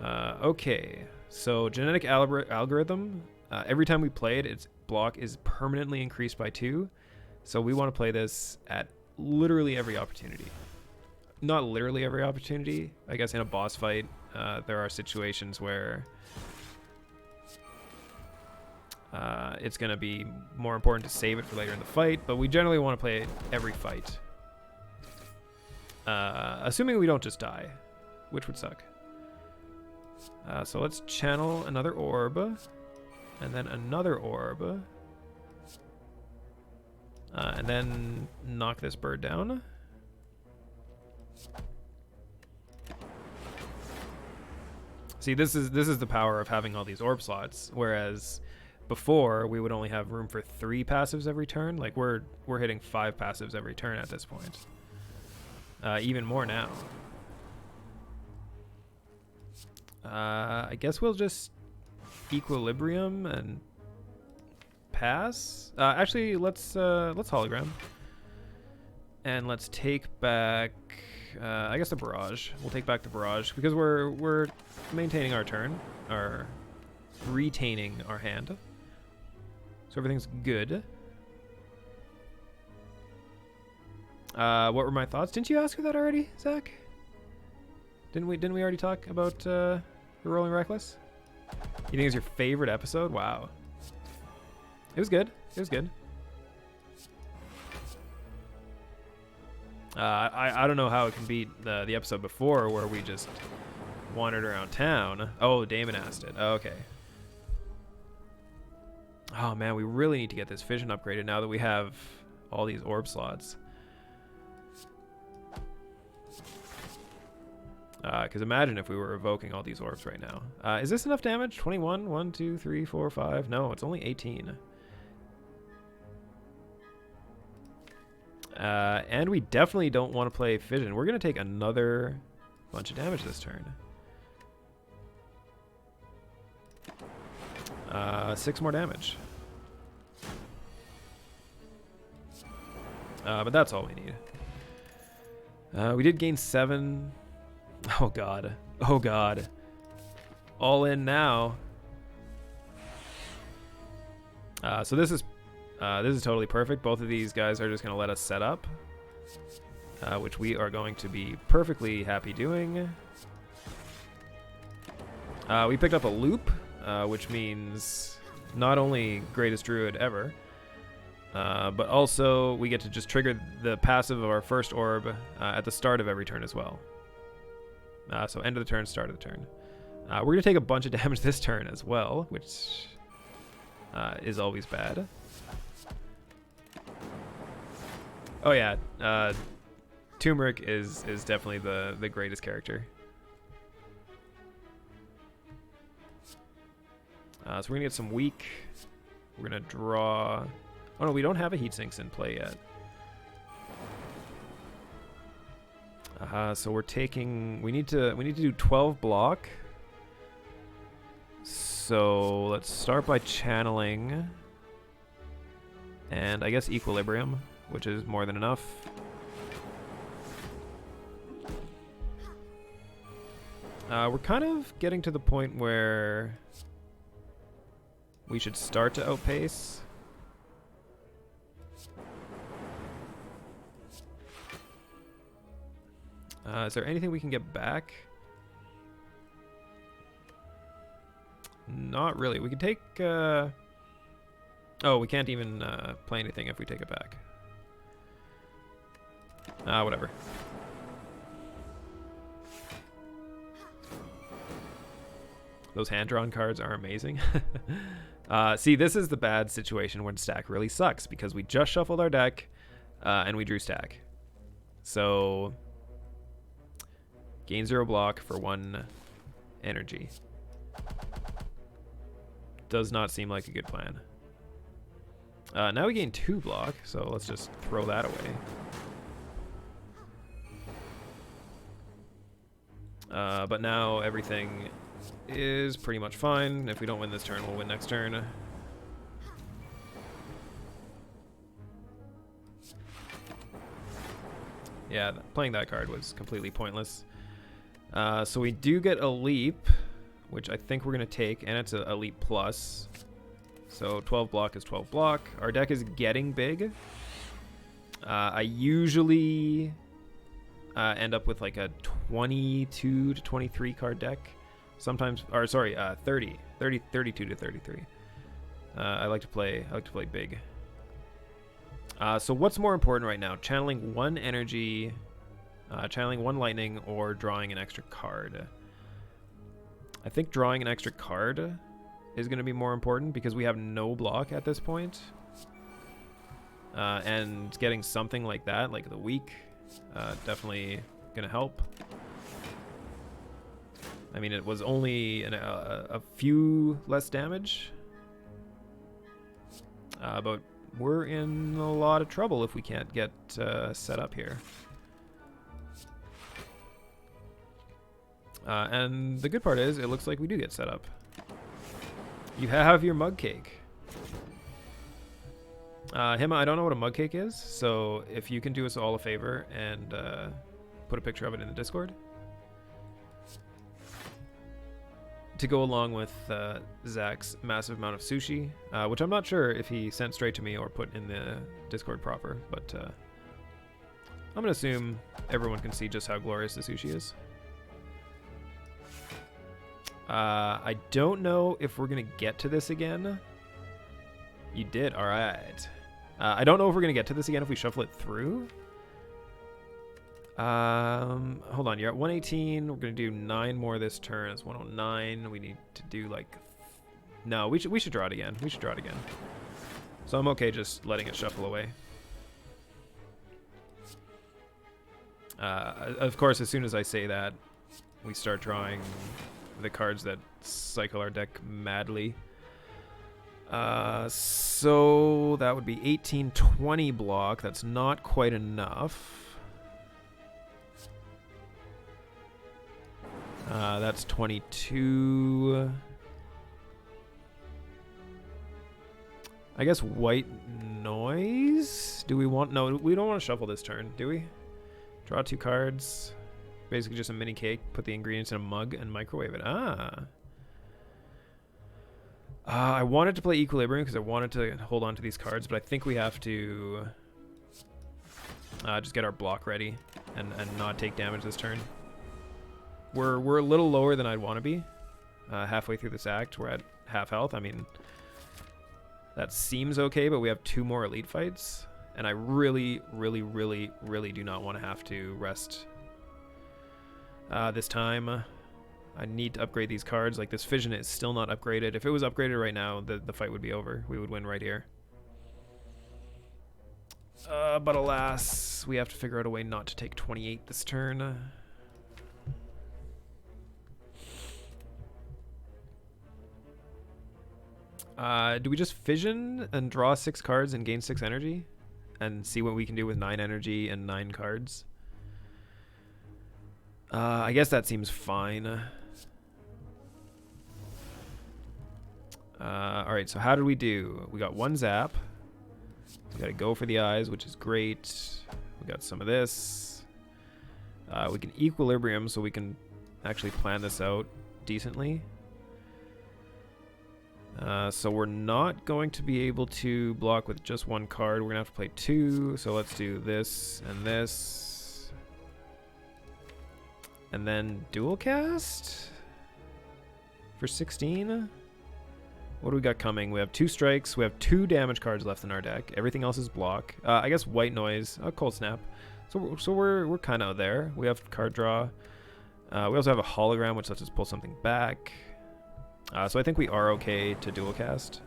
Okay, so genetic algorithm. Every time we play it, its block is permanently increased by 2. So we want to play this at literally every opportunity. Not literally every opportunity. I guess in a boss fight, there are situations where it's going to be more important to save it for later in the fight, but we generally want to play it every fight. Assuming we don't just die, which would suck. So let's channel another orb, and then another orb, and then knock this bird down. See, this is the power of having all these orb slots, whereas before we would only have room for 3 passives every turn. Like we're hitting 5 passives every turn at this point. Even more now. I guess we'll just equilibrium and pass. Actually, let's hologram, and let's take back. I guess the barrage. We'll take back the barrage because we're maintaining our turn, or retaining our hand. So everything's good. What were my thoughts? Didn't you ask her that already, Zach? Didn't we already talk about the Rolling Reckless? You think it's your favorite episode? Wow. It was good. It was good. I don't know how it can beat the episode before where we just wandered around town. Oh, Damon asked it. Oh, okay. Oh man, we really need to get this fission upgraded now that we have all these orb slots. Because imagine if we were evoking all these orbs right now. Is this enough damage? 21? 1, 2, 3, 4, 5. No, it's only 18. And we definitely don't want to play fission. We're going to take another bunch of damage this turn. 6 more damage. But that's all we need. We did gain 7. Oh god. Oh god. All in now. So this is totally perfect. Both of these guys are just going to let us set up, which we are going to be perfectly happy doing. We picked up a loop, which means not only greatest druid ever, but also we get to just trigger the passive of our first orb at the start of every turn as well. So end of the turn, start of the turn. We're going to take a bunch of damage this turn as well, which is always bad. Oh yeah, Turmeric is definitely the greatest character. So we're going to get some weak. We're going to draw... Oh no, we don't have a heat sinks in play yet. So we're taking... We need to do 12 block. So let's start by channeling. And I guess equilibrium, which is more than enough. We're kind of getting to the point where we should start to outpace. Is there anything we can get back? Not really. We could take... oh, we can't even play anything if we take it back. Whatever. Those hand-drawn cards are amazing. See, this is the bad situation when stack really sucks, because we just shuffled our deck and we drew stack. So, gain 0 block for 1 energy. Does not seem like a good plan. Now we gain 2 block, so let's just throw that away. But now everything is pretty much fine. If we don't win this turn, we'll win next turn. Yeah, playing that card was completely pointless. So we do get a leap, which I think we're going to take, and it's a leap plus. So 12 block is 12 block. Our deck is getting big. I usually end up with like a 22 to 23 card deck. Sometimes, or sorry, 32 to 33. I like to play big. So what's more important right now? Channeling 1 energy, channeling 1 lightning, or drawing an extra card. I think drawing an extra card is going to be more important because we have no block at this point. And getting something like that, like the weak, definitely going to help. I mean, it was only a few less damage. But we're in a lot of trouble if we can't get set up here. And the good part is, it looks like we do get set up. You have your mug cake. Hima, I don't know what a mug cake is, so if you can do us all a favor and put a picture of it in the Discord. To go along with Zach's massive amount of sushi, which I'm not sure if he sent straight to me or put in the Discord proper, but I'm going to assume everyone can see just how glorious the sushi is. I don't know if we're going to get to this again. You did, all right. I don't know if we're going to get to this again if we shuffle it through. Hold on, you're at 118. We're going to do 9 more this turn. It's 109. We need to do like... No, we should draw it again. We should draw it again. So I'm okay just letting it shuffle away. Of course, as soon as I say that, we start drawing the cards that cycle our deck madly. So that would be 18-20 block. That's not quite enough. That's 22. I guess white noise? Do we want... No, we don't want to shuffle this turn, do we? Draw 2 cards. Basically just a mini cake. Put the ingredients in a mug and microwave it. I wanted to play Equilibrium because I wanted to hold on to these cards, but I think we have to just get our block ready and not take damage this turn. We're a little lower than I'd want to be. Halfway through this act, we're at half health. I mean, that seems okay, but we have 2 more elite fights, and I really, really, really, really do not want to have to rest this time. I need to upgrade these cards. Like, this Fission is still not upgraded. If it was upgraded right now, the fight would be over. We would win right here. But alas, we have to figure out a way not to take 28 this turn. Do we just Fission and draw 6 cards and gain 6 energy? And see what we can do with 9 energy and 9 cards? I guess that seems fine. Alright, so how did we do? We got 1 zap. We gotta go for the eyes, which is great. We got some of this. We can Equilibrium, so we can actually plan this out decently. So we're not going to be able to block with just one card. We're going to have to play two. So let's do this and this. And then dual cast for 16. What do we got coming? We have 2 strikes. We have 2 damage cards left in our deck. Everything else is block. I guess white noise. Cold snap. So we're kind of there. We have card draw. We also have a hologram, which lets us pull something back. So I think we are okay to dual cast.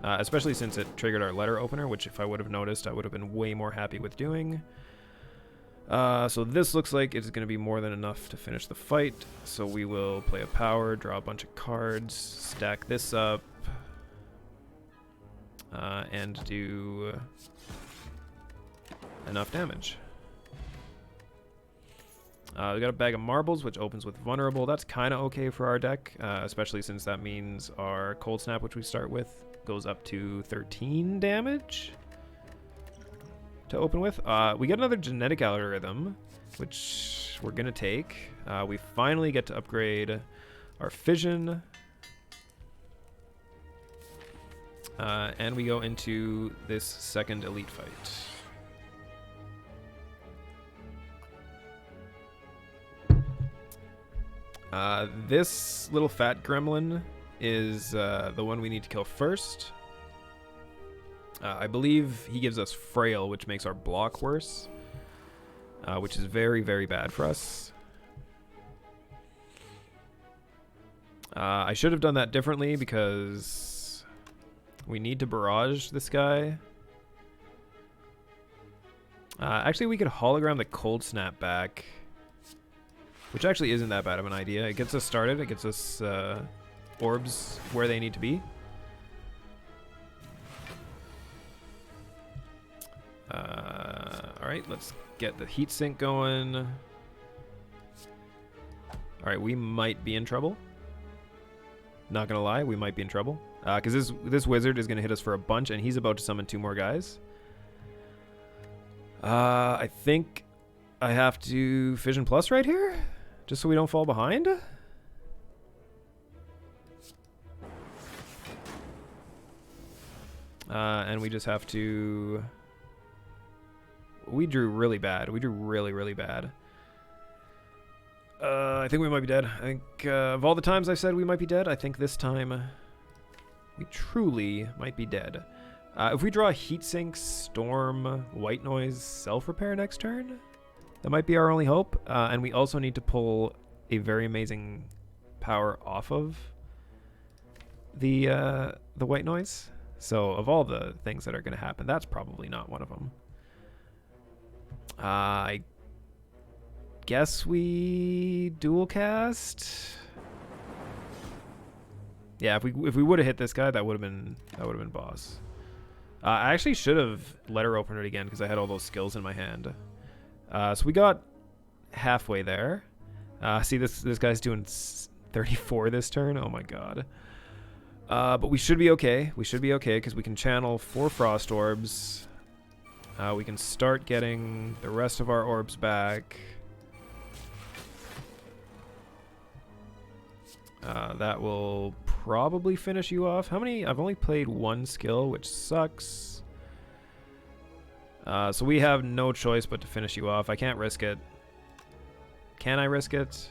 Especially since it triggered our letter opener, which if I would have noticed, I would have been way more happy with doing. So this looks like it's going to be more than enough to finish the fight. So we will play a power, draw a bunch of cards, stack this up, and do enough damage. We got a bag of marbles, which opens with vulnerable. That's kind of okay for our deck, especially since that means our cold snap, which we start with, goes up to 13 damage to open with. We get another genetic algorithm, which we're gonna take. We finally get to upgrade our fission, and we go into this second elite fight. This little fat gremlin is the one we need to kill first. I believe he gives us frail, which makes our block worse, which is very, very bad for us. I should have done that differently because we need to barrage this guy. Actually, we could hologram the cold snap back, which actually isn't that bad of an idea. It gets us started. It gets us orbs where they need to be. Alright, let's get the heat sink going. Alright, we might be in trouble. Not gonna lie, we might be in trouble. Because this wizard is gonna hit us for a bunch, and he's about to summon 2 more guys. I think I have to Fission Plus right here, just so we don't fall behind. And we just have to... We drew really bad. We drew really, really bad. I think we might be dead. I think of all the times I've said we might be dead, I think this time we truly might be dead. If we draw Heatsink, Storm, White Noise, Self-Repair next turn, that might be our only hope. And we also need to pull a very amazing power off of the White Noise. So of all the things that are going to happen, that's probably not one of them. I guess we dual cast. Yeah, if we would have hit this guy, that would have been boss. I actually should have letter opened it again because I had all those skills in my hand. So we got halfway there. See, this guy's doing 34 this turn. Oh my god. But we should be okay. We should be okay because we can channel 4 frost orbs. We can start getting the rest of our orbs back. That will probably finish you off. How many? I've only played 1 skill, which sucks. So we have no choice but to finish you off. I can't risk it. Can I risk it?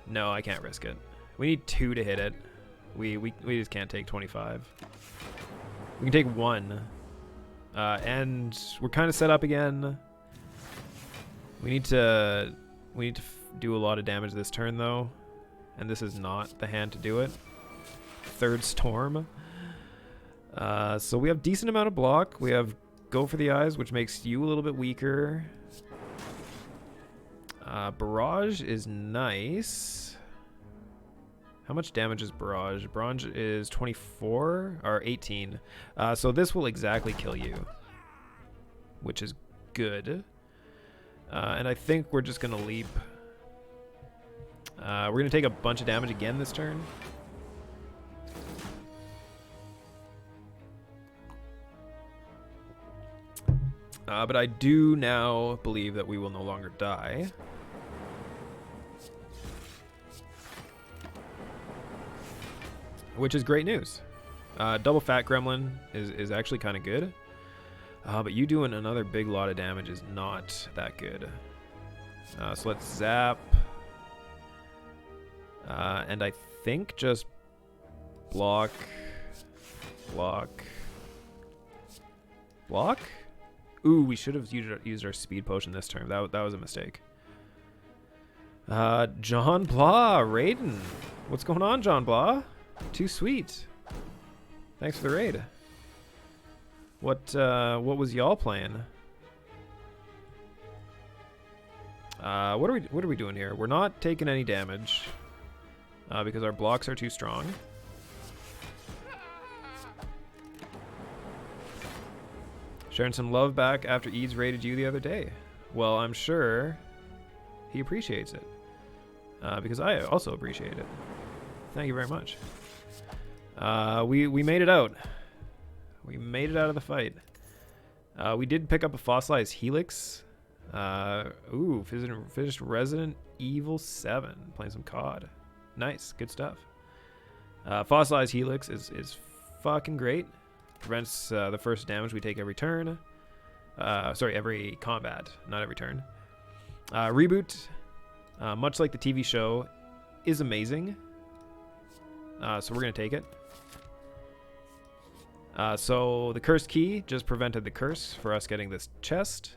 No, I can't risk it. We need 2 to hit it. We just can't take 25. We can take 1. And we're kind of set up again. We need to do a lot of damage this turn though. And this is not the hand to do it. 3rd Storm. So we have decent amount of block. We have Go for the Eyes, which makes you a little bit weaker. Barrage is nice. How much damage is Barrage? Barrage is 24 or 18. So this will exactly kill you, which is good. And I think we're just going to leap. We're going to take a bunch of damage again this turn. But I do now believe that we will no longer die. which is great news. Double Fat Gremlin is actually kind of good. But you doing another big lot of damage is not that good. So let's zap. And I think just block. Ooh, we should have used our speed potion this turn. That was a mistake. John Blah, Raiden. What's going on, John Blah? Too sweet. Thanks for the raid. What was y'all playing? What are we doing here? We're not taking any damage because our blocks are too strong. Sharing some love back after Eads raided you the other day. Well, I'm sure he appreciates it because I also appreciate it. Thank you very much. We made it out. We made it out of the fight. We did pick up a fossilized helix. Ooh, finished Resident Evil 7. Playing some COD. Nice, good stuff. Fossilized helix is fucking great. Prevents the first damage we take every turn. Sorry, every combat, not every turn. Reboot, much like the TV show, is amazing. So we're going to take it. So the cursed key just prevented the curse for us getting this chest.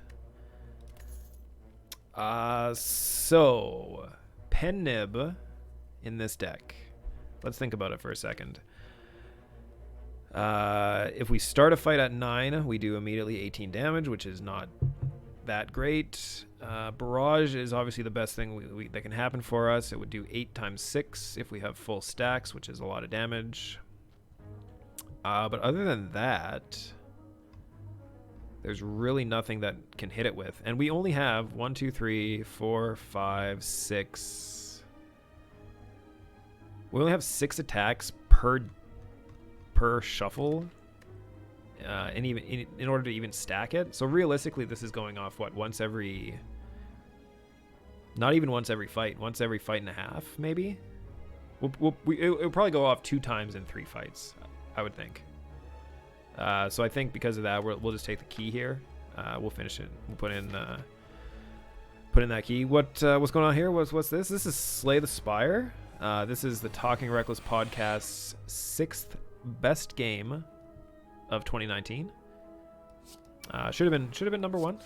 So pen nib in this deck. Let's think about it for a second. If we start a fight at 9, we do immediately 18 damage, which is not that great. Barrage is obviously the best thing that can happen for us. It would do 8 times 6 if we have full stacks, which is a lot of damage. But other than that, there's really nothing that can hit it with. And we only have 1, 2, 3, 4, 5, 6. We only have 6 attacks per shuffle and even in order to even stack it. So realistically, this is going off what, once every, not even once every fight, once every fight and a half maybe. It'll probably go off 2 times in 3 fights, I would think. So I think because of that, we'll just take the key here. We'll finish it. We'll put in that key. What's going on here? What's this? This is Slay the Spire. This is the Talking Reckless podcast's 6th best game of 2019. Should have been number 1.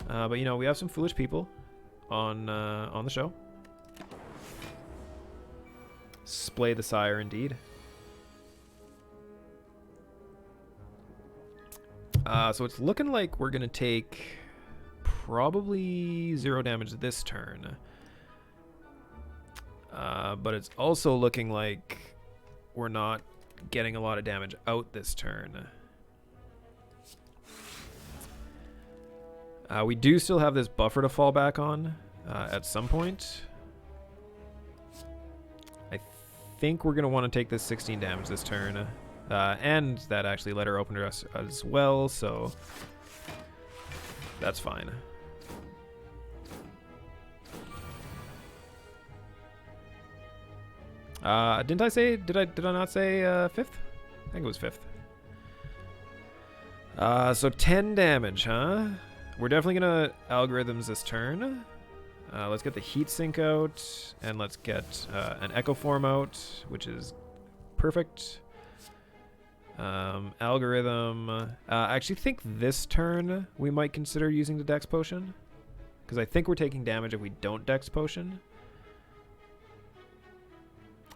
But you know, we have some foolish people on the show. Splay the Sire, indeed. So it's looking like we're gonna take probably 0 damage this turn. But it's also looking like we're not getting a lot of damage out this turn. We do still have this buffer to fall back on at some point. I think we're going to want to take this 16 damage this turn. And that actually letter opener us as well, so that's fine. Did I not say 5th? I think it was 5th. So 10 damage, huh? We're definitely gonna algorithms this turn. Let's get the heat sink out, and let's get an echo form out, which is perfect. Algorithm. I actually think this turn we might consider using the Dex Potion, because I think we're taking damage if we don't Dex Potion.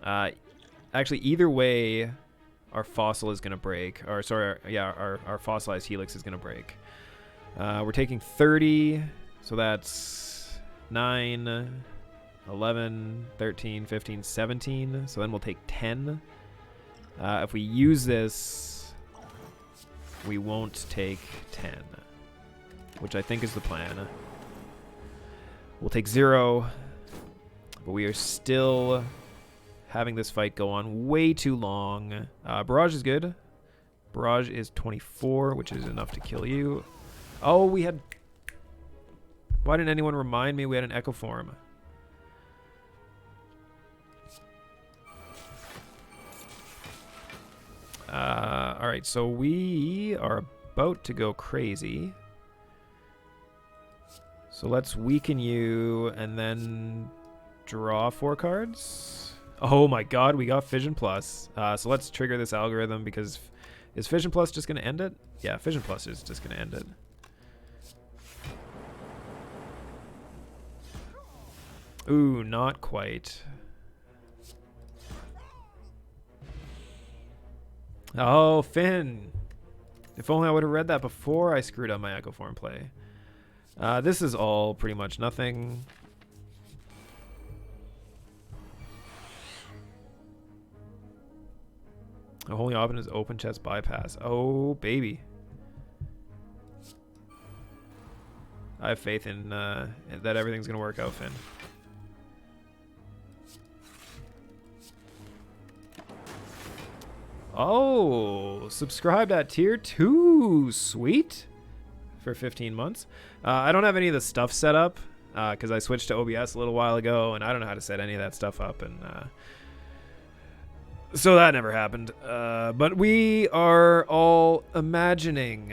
Actually, either way, our fossil is going to break. Or, sorry, our fossilized helix is going to break. We're taking 30, so that's 9, 11, 13, 15, 17. So then we'll take 10. If we use this, we won't take 10, which I think is the plan. We'll take 0, but we are still having this fight go on way too long. Barrage is good. Barrage is 24, which is enough to kill you. Oh, we had... Why didn't anyone remind me we had an Echo Form? All right, so we are about to go crazy. So let's weaken you and then draw 4 cards. Oh my god, we got Fission Plus. So let's trigger this algorithm because is Fission Plus just going to end it? Yeah, Fission Plus is just going to end it. Ooh, not quite. Oh, Finn. If only I would have read that before I screwed up my Echo Form play. This is all pretty much nothing. The only option is open chest bypass. Oh, baby. I have faith in that everything's going to work out, Finn. Oh, subscribed at tier 2. Sweet. For 15 months. I don't have any of the stuff set up because I switched to OBS a little while ago and I don't know how to set any of that stuff up, and so that never happened. But we are all imagining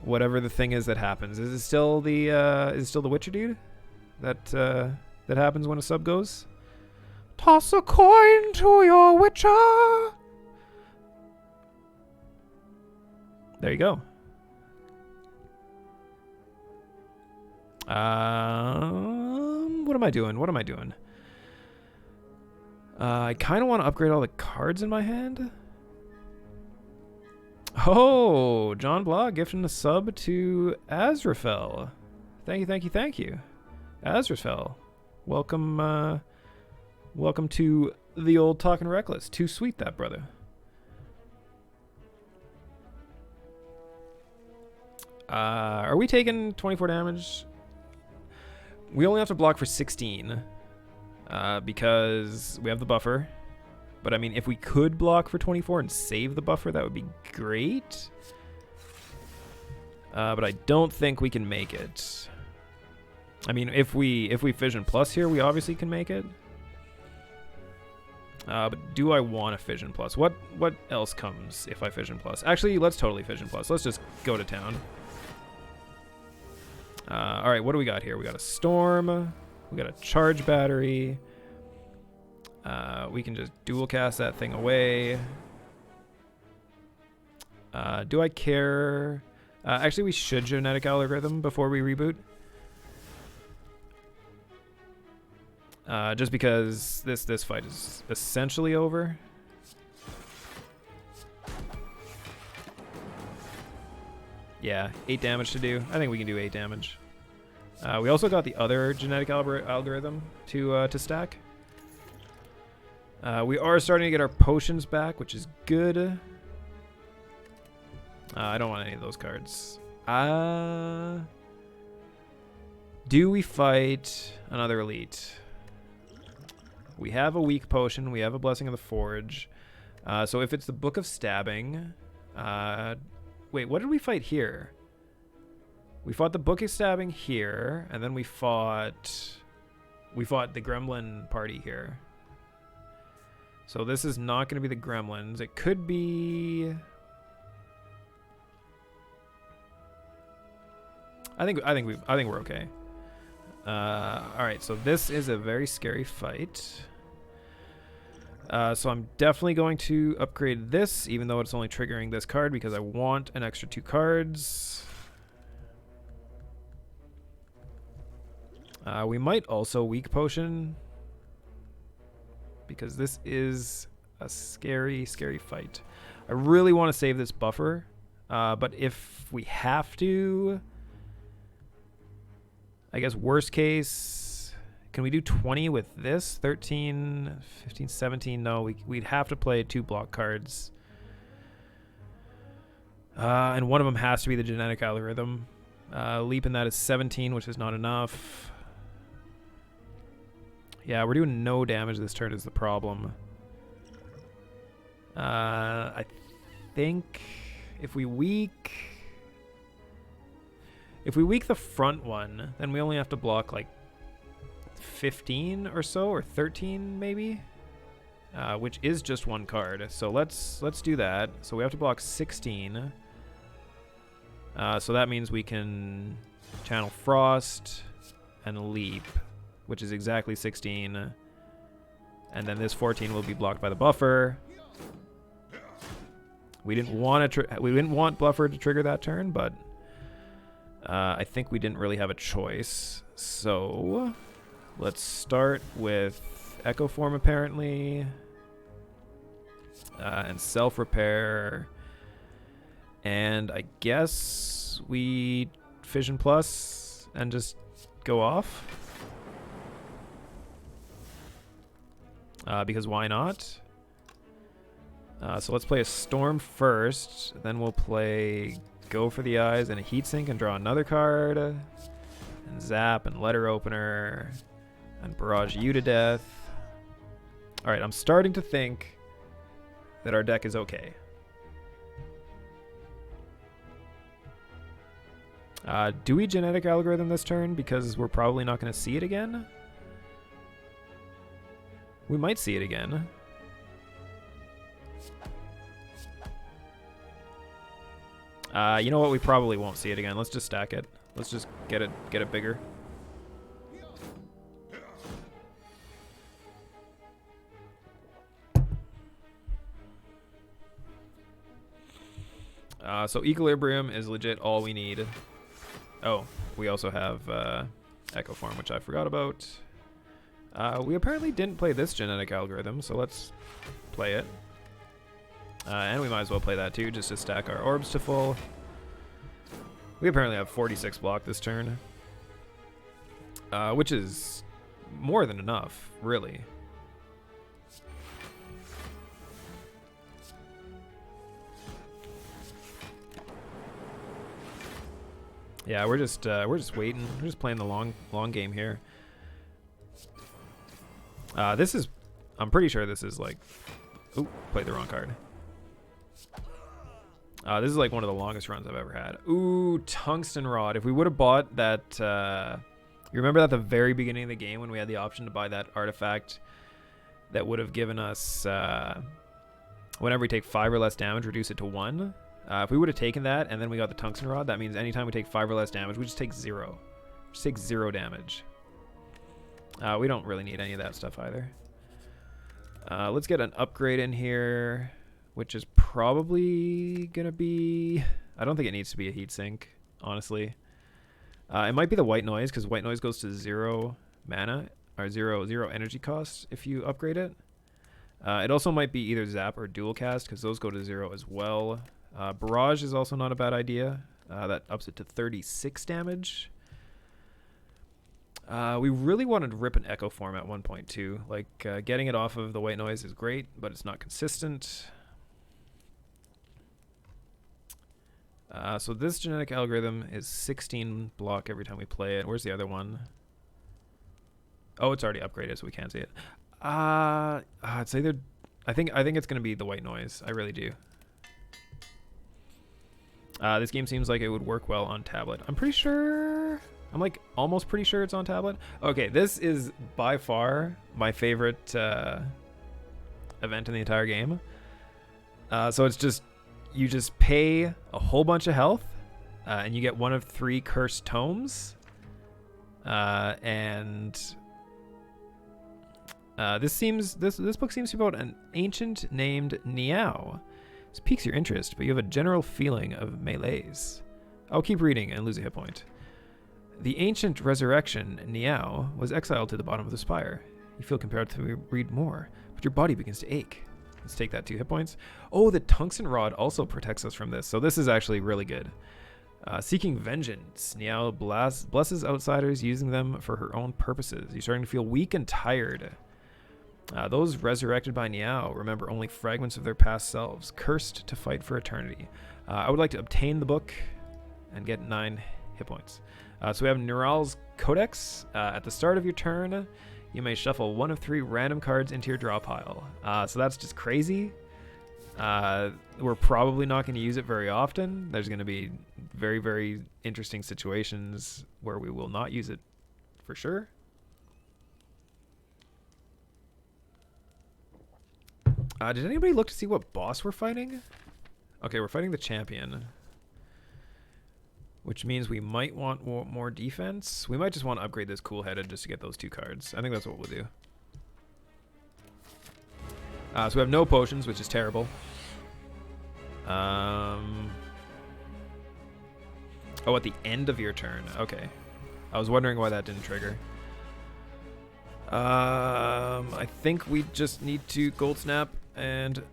whatever the thing is that happens. Is it still the Witcher dude that happens when a sub goes? Toss a coin to your Witcher. There you go. What am I doing? What am I doing? I kind of want to upgrade all the cards in my hand. Oh, John Blog gifting a sub to Azraphel. Thank you, thank you, thank you. Azraphel. Welcome, welcome to the old Talkin' Reckless. Too sweet, that brother. Are we taking 24 damage? We only have to block for 16 because we have the buffer. But I mean, if we could block for 24 and save the buffer, that would be great. But I don't think we can make it. I mean, if we Fission Plus here, we obviously can make it. But do I want a Fission Plus? What else comes if I Fission Plus? Actually, let's totally Fission Plus. Let's just go to town. All right, what do we got here? We got a Storm. We got a Charge Battery. We can just dual cast that thing away. Do I care? Actually, we should Genetic Algorithm before we reboot. Just because this fight is essentially over. Yeah, 8 damage to do. I think we can do 8 damage. We also got the other genetic algorithm to stack. We are starting to get our potions back, which is good. I don't want any of those cards. Do we fight another elite? We have a weak potion. We have a Blessing of the Forge. So if it's the Book of Stabbing... wait, what did we fight here? We fought the Book of Stabbing here, and then we fought the Gremlin party here. So this is not going to be the Gremlins. It could be... I think we're okay. All right, so this is a very scary fight. So I'm definitely going to upgrade this, even though it's only triggering this card, because I want an extra 2 cards. We might also weak potion, because this is a scary, scary fight. I really want to save this buffer, but if we have to, I guess worst case, can we do 20 with this? 13, 15, 17? No, we'd have to play 2 block cards. And one of them has to be the genetic algorithm. Leap in that is 17, which is not enough. Yeah, we're doing no damage this turn is the problem. I think if we weak the front one, then we only have to block like 15 or so, or 13 maybe. which is just one card. So let's do that. So we have to block 16. So that means we can channel Frost and Leap, which is exactly 16. And then this 14 will be blocked by the buffer. We didn't want buffer to trigger that turn, but I think we didn't really have a choice. So let's start with Echo Form apparently, and Self Repair, and I guess we Fission Plus and just go off. Because why not? So let's play a Storm first, then we'll play Go for the Eyes and a Heatsink and draw another card, and Zap and Letter Opener, and Barrage you to death. Alright, I'm starting to think that our deck is okay. Do we Genetic Algorithm this turn because we're probably not going to see it again? We might see it again. You know what? We probably won't see it again. Let's just stack it. Let's just get it bigger. So Equilibrium is legit all we need. Oh, we also have Echo Form, which I forgot about. We apparently didn't play this Genetic Algorithm, so let's play it. And we might as well play that too, just to stack our orbs to full. We apparently have 46 block this turn, which is more than enough, really. Yeah, we're just waiting. We're just playing the long game here. This is, I'm pretty sure this is like, ooh, played the wrong card. This is like one of the longest runs I've ever had. Ooh, Tungsten Rod. If we would have bought that, you remember at the very beginning of the game when we had the option to buy that artifact that would have given us, whenever we take 5 or less damage, reduce it to 1. If we would have taken that and then we got the Tungsten Rod, that means anytime we take 5 or less damage, we just take 0. Just take 0 damage. We don't really need any of that stuff either. Let's get an upgrade in here, which is probably going to be... I don't think it needs to be a Heatsink, honestly. It might be the White Noise, because White Noise goes to 0 mana, or 0 energy cost if you upgrade it. It also might be either Zap or Dual Cast, because those go to 0 as well. Barrage is also not a bad idea. That ups it to 36 damage. We really wanted to rip an Echo Form at 1.2. Like, getting it off of the White Noise is great, but it's not consistent. So this Genetic Algorithm is 16 block every time we play it. Where's the other one? Oh, it's already upgraded, so we can't see it. It's either... I think it's going to be the White Noise. I really do. This game seems like it would work well on tablet. I'm pretty sure... I'm like almost pretty sure it's on tablet. Okay, this is by far my favorite event in the entire game. So it's just, you just pay a whole bunch of health, and you get one of 3 cursed tomes. And this book seems to be about an ancient named Niao. This piques your interest, but you have a general feeling of melees. I'll keep reading and lose a hit point. The ancient resurrection, Niao, was exiled to the bottom of the Spire. You feel compelled to read more, but your body begins to ache. Let's take that 2 hit points. Oh, the Tungsten Rod also protects us from this, so this is actually really good. Seeking vengeance, Niao blesses outsiders using them for her own purposes. You're starting to feel weak and tired. Those resurrected by Niao remember only fragments of their past selves, cursed to fight for eternity. I would like to obtain the book and get 9 hit points. So we have Neural's Codex. At the start of your turn, you may shuffle 1 of 3 random cards into your draw pile. So that's just crazy. We're probably not going to use it very often. There's going to be very, very interesting situations where we will not use it for sure. Did anybody look to see what boss we're fighting? Okay, we're fighting the champion. Which means we might want more defense. We might just want to upgrade this cool-headed just to get those 2 cards. I think that's what we'll do. So we have no potions, which is terrible. Oh, at the end of your turn. Okay. I was wondering why that didn't trigger. I think we just need to Gold Snap and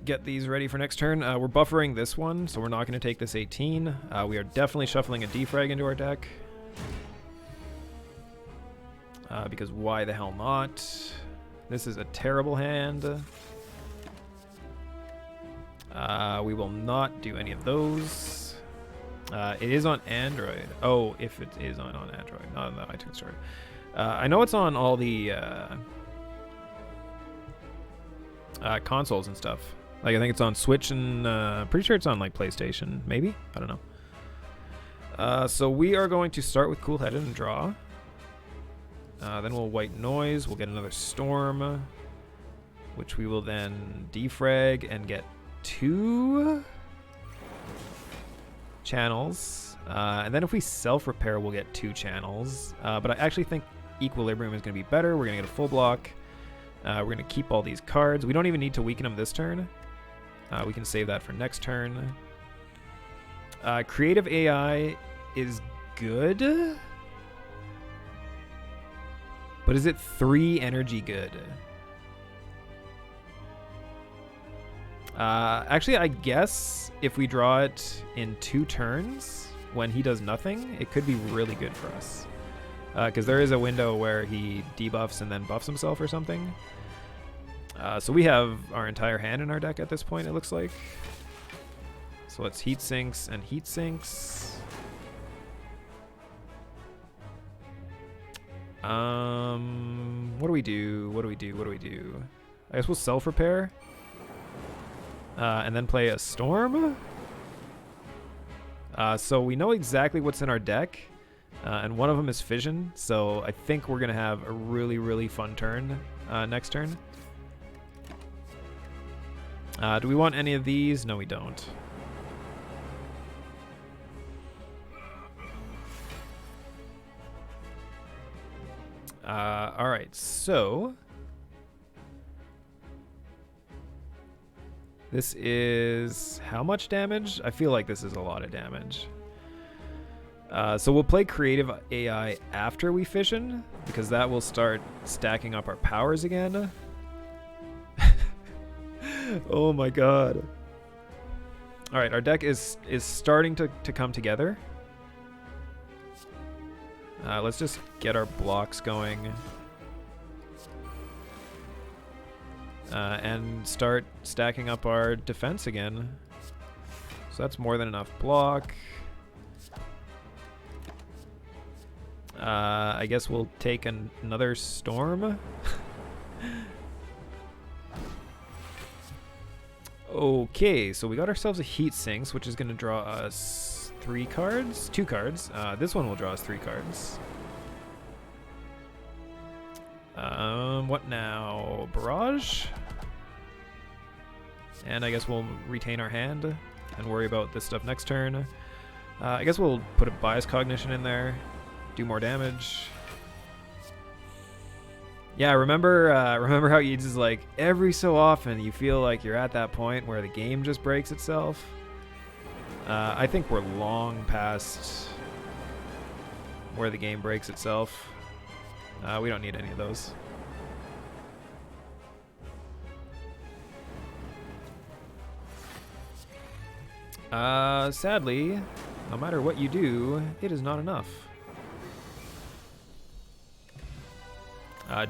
get these ready for next turn. We're buffering this one, so we're not going to take this 18. We are definitely shuffling a defrag into our deck. Because why the hell not? This is a terrible hand. We will not do any of those. It is on Android. Oh, if it is on Android, not on the iTunes Store. I know it's on all the consoles and stuff. Like, I think it's on Switch and pretty sure it's on, like, PlayStation. Maybe? I don't know. So we are going to start with Cool-Headed and draw. Then we'll White Noise. We'll get another Storm, which we will then defrag and get 2 channels. And then if we self-repair, we'll get 2 channels. But I actually think Equilibrium is going to be better. We're going to get a full block. We're going to keep all these cards. We don't even need to weaken them this turn. We can save that for next turn. Creative AI is good. But is it 3 energy good? Actually, I guess if we draw it in 2 turns, when he does nothing, it could be really good for us. Because there is a window where he debuffs and then buffs himself or something. So we have our entire hand in our deck at this point, it looks like. So let's Heat Sinks and Heat Sinks. What do we do? What do we do? What do we do? I guess we'll self-repair. And then play a Storm. So we know exactly what's in our deck. And one of them is Fission. So I think we're going to have a really, really fun turn next turn. Do we want any of these? No, we don't. All right, so this is how much damage? I feel like this is a lot of damage. So we'll play Creative AI after we Fission, because that will start stacking up our powers again. Oh my god. All right, our deck is starting to come together. Let's just get our blocks going. And start stacking up our defense again. So that's more than enough block. I guess we'll take another Storm. Okay, so we got ourselves a Heat Sinks, which is going to draw us 2 cards. This one will draw us 3 cards. What now? Barrage? And I guess we'll retain our hand and worry about this stuff next turn. I guess we'll put a Bias Cognition in there, do more damage. Yeah, remember how Eads is like, every so often you feel like you're at that point where the game just breaks itself. I think we're long past where the game breaks itself. We don't need any of those. Sadly, no matter what you do, it is not enough.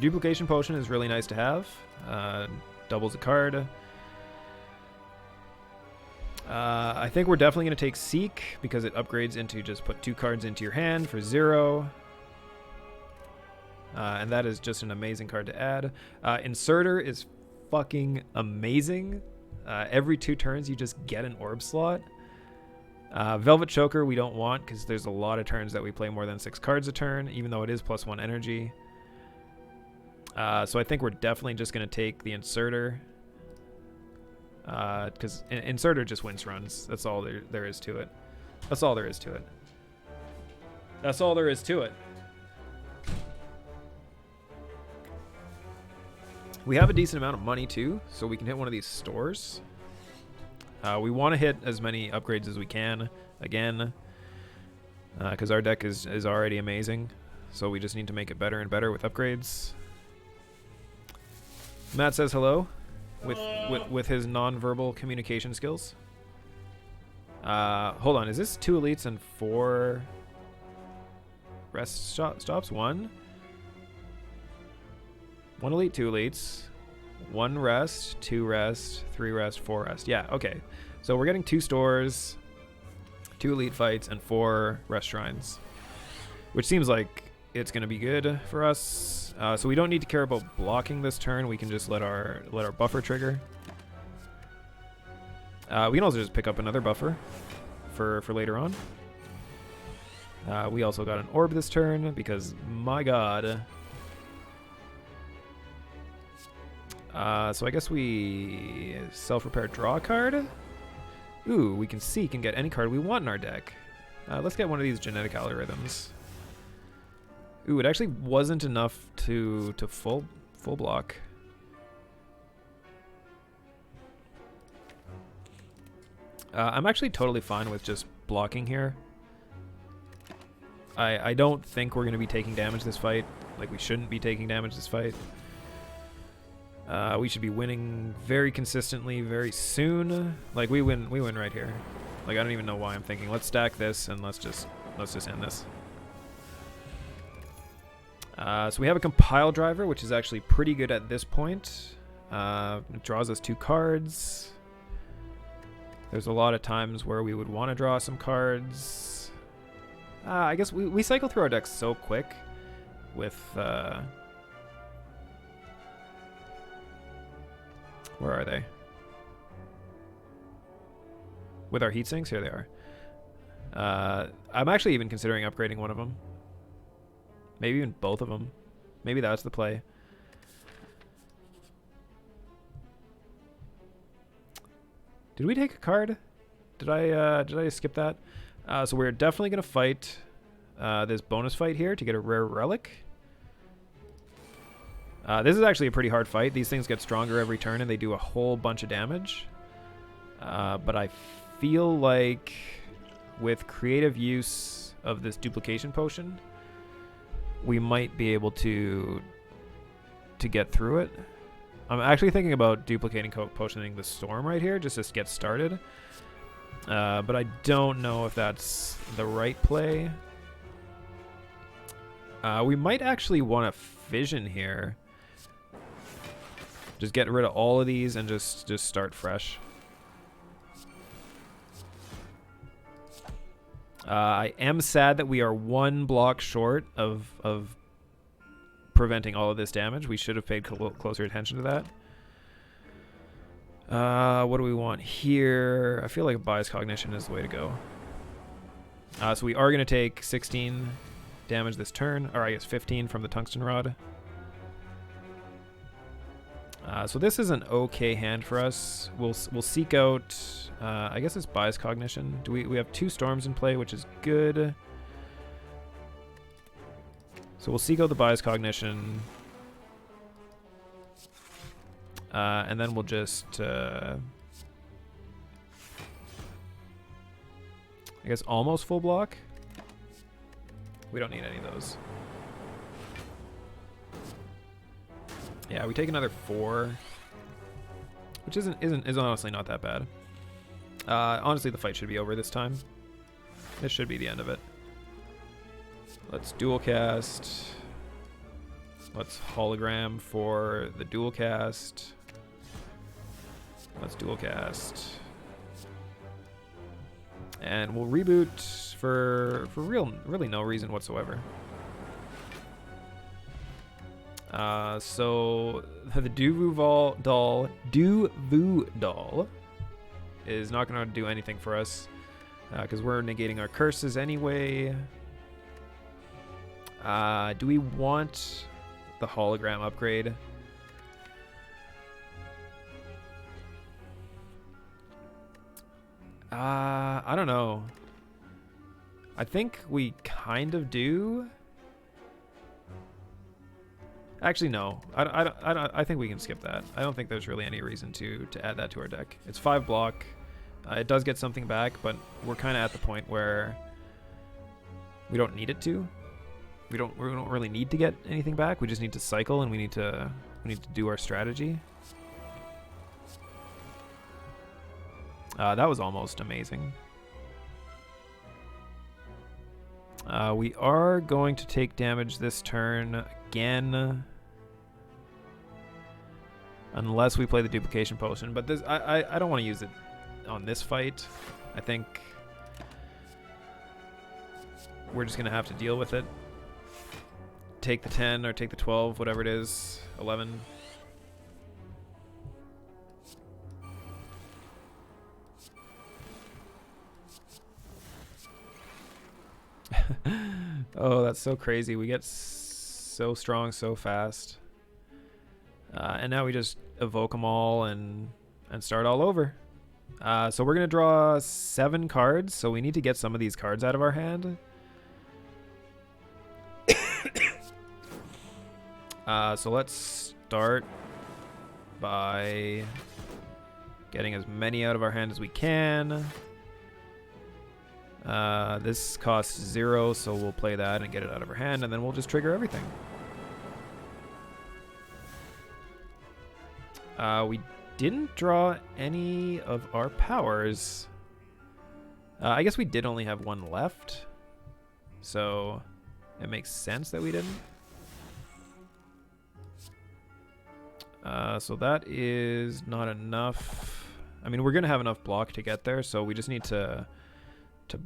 Duplication Potion is really nice to have. Doubles a card. I think we're definitely going to take Seek because it upgrades into just put 2 cards into your hand for 0. And that is just an amazing card to add. Inserter is fucking amazing. Every 2 turns you just get an orb slot. Velvet Choker we don't want because there's a lot of turns that we play more than 6 cards a turn, even though it is +1 energy. So I think we're definitely just going to take the Inserter. Because Inserter just wins runs. That's all there is to it. That's all there is to it. That's all there is to it. We have a decent amount of money too, so we can hit one of these stores. We want to hit as many upgrades as we can, again, because our deck is already amazing. So we just need to make it better and better with upgrades. Matt says hello with his non-verbal communication skills. Hold on, is this 2 elites and 4 rest stops? 1 elite, 2 elites, 1 rest, 2 rest, 3 rest, 4 rest. Yeah, okay. So we're getting 2 stores, 2 elite fights, and 4 rest shrines, which seems like it's going to be good for us. So we don't need to care about blocking this turn. We can just let our buffer trigger. We can also just pick up another buffer for later on. We also got an orb this turn because, my god. So I guess we self-repair, draw a card. Ooh, we can seek and get any card we want in our deck. Let's get one of these genetic algorithms. Ooh, it actually wasn't enough to full block. I'm actually totally fine with just blocking here. I don't think we're going to be taking damage this fight. Like, we shouldn't be taking damage this fight. We should be winning very consistently, very soon. Like, we win right here. Like, I don't even know why I'm thinking. Let's stack this and let's just end this. So we have a compile driver, which is actually pretty good at this point. It draws us 2 cards. There's a lot of times where we would want to draw some cards. I guess we cycle through our decks so quick with... where are they? With our heat sinks? Here they are. I'm actually even considering upgrading one of them. Maybe even both of them. Maybe that's the play. Did we take a card? Did I skip that? So we're definitely gonna fight this bonus fight here to get a rare relic. This is actually a pretty hard fight. These things get stronger every turn and they do a whole bunch of damage. But I feel like with creative use of this duplication potion, we might be able to get through it. I'm actually thinking about duplicating potioning the storm right here just to get started. But I don't know if that's the right play. We might actually want a fission here. Just get rid of all of these and just start fresh. I am sad that we are 1 block short of preventing all of this damage. We should have paid closer attention to that. What do we want here? I feel like bias cognition is the way to go. So we are going to take 16 damage this turn, or I guess 15 from the tungsten rod. So this is an okay hand for us. We'll seek out, I guess it's bias cognition. We have 2 storms in play, which is good. So we'll seek out the bias cognition. And then we'll just, I guess almost full block. We don't need any of those. Yeah, we take another 4, which is honestly not that bad. Honestly, the fight should be over this time. This should be the end of it. Let's dual cast. Let's hologram for the dual cast. Let's dual cast. And we'll reboot for really no reason whatsoever. So the Duvu doll is not going to do anything for us because we're negating our curses anyway. Do we want the hologram upgrade? I don't know. I think we kind of do. Actually, no. I think we can skip that. I don't think there's really any reason to add that to our deck. It's 5 block. It does get something back, but we're kind of at the point where we don't need it to. We don't really need to get anything back. We just need to cycle, and we need to do our strategy. That was almost amazing. We are going to take damage this turn again, unless we play the duplication potion. But this, I don't want to use it on this fight. I think we're just gonna have to deal with it. Take the 10 or take the 12, whatever it is. 11. Oh, that's so crazy. We get so strong so fast. And now we just evoke them all and start all over. So we're going to draw 7 cards. So we need to get some of these cards out of our hand. So let's start by getting as many out of our hand as we can. This costs 0, so we'll play that and get it out of our hand, and then we'll just trigger everything. We didn't draw any of our powers. I guess we did only have 1 left, so it makes sense that we didn't. So that is not enough. I mean, we're going to have enough block to get there, so we just need to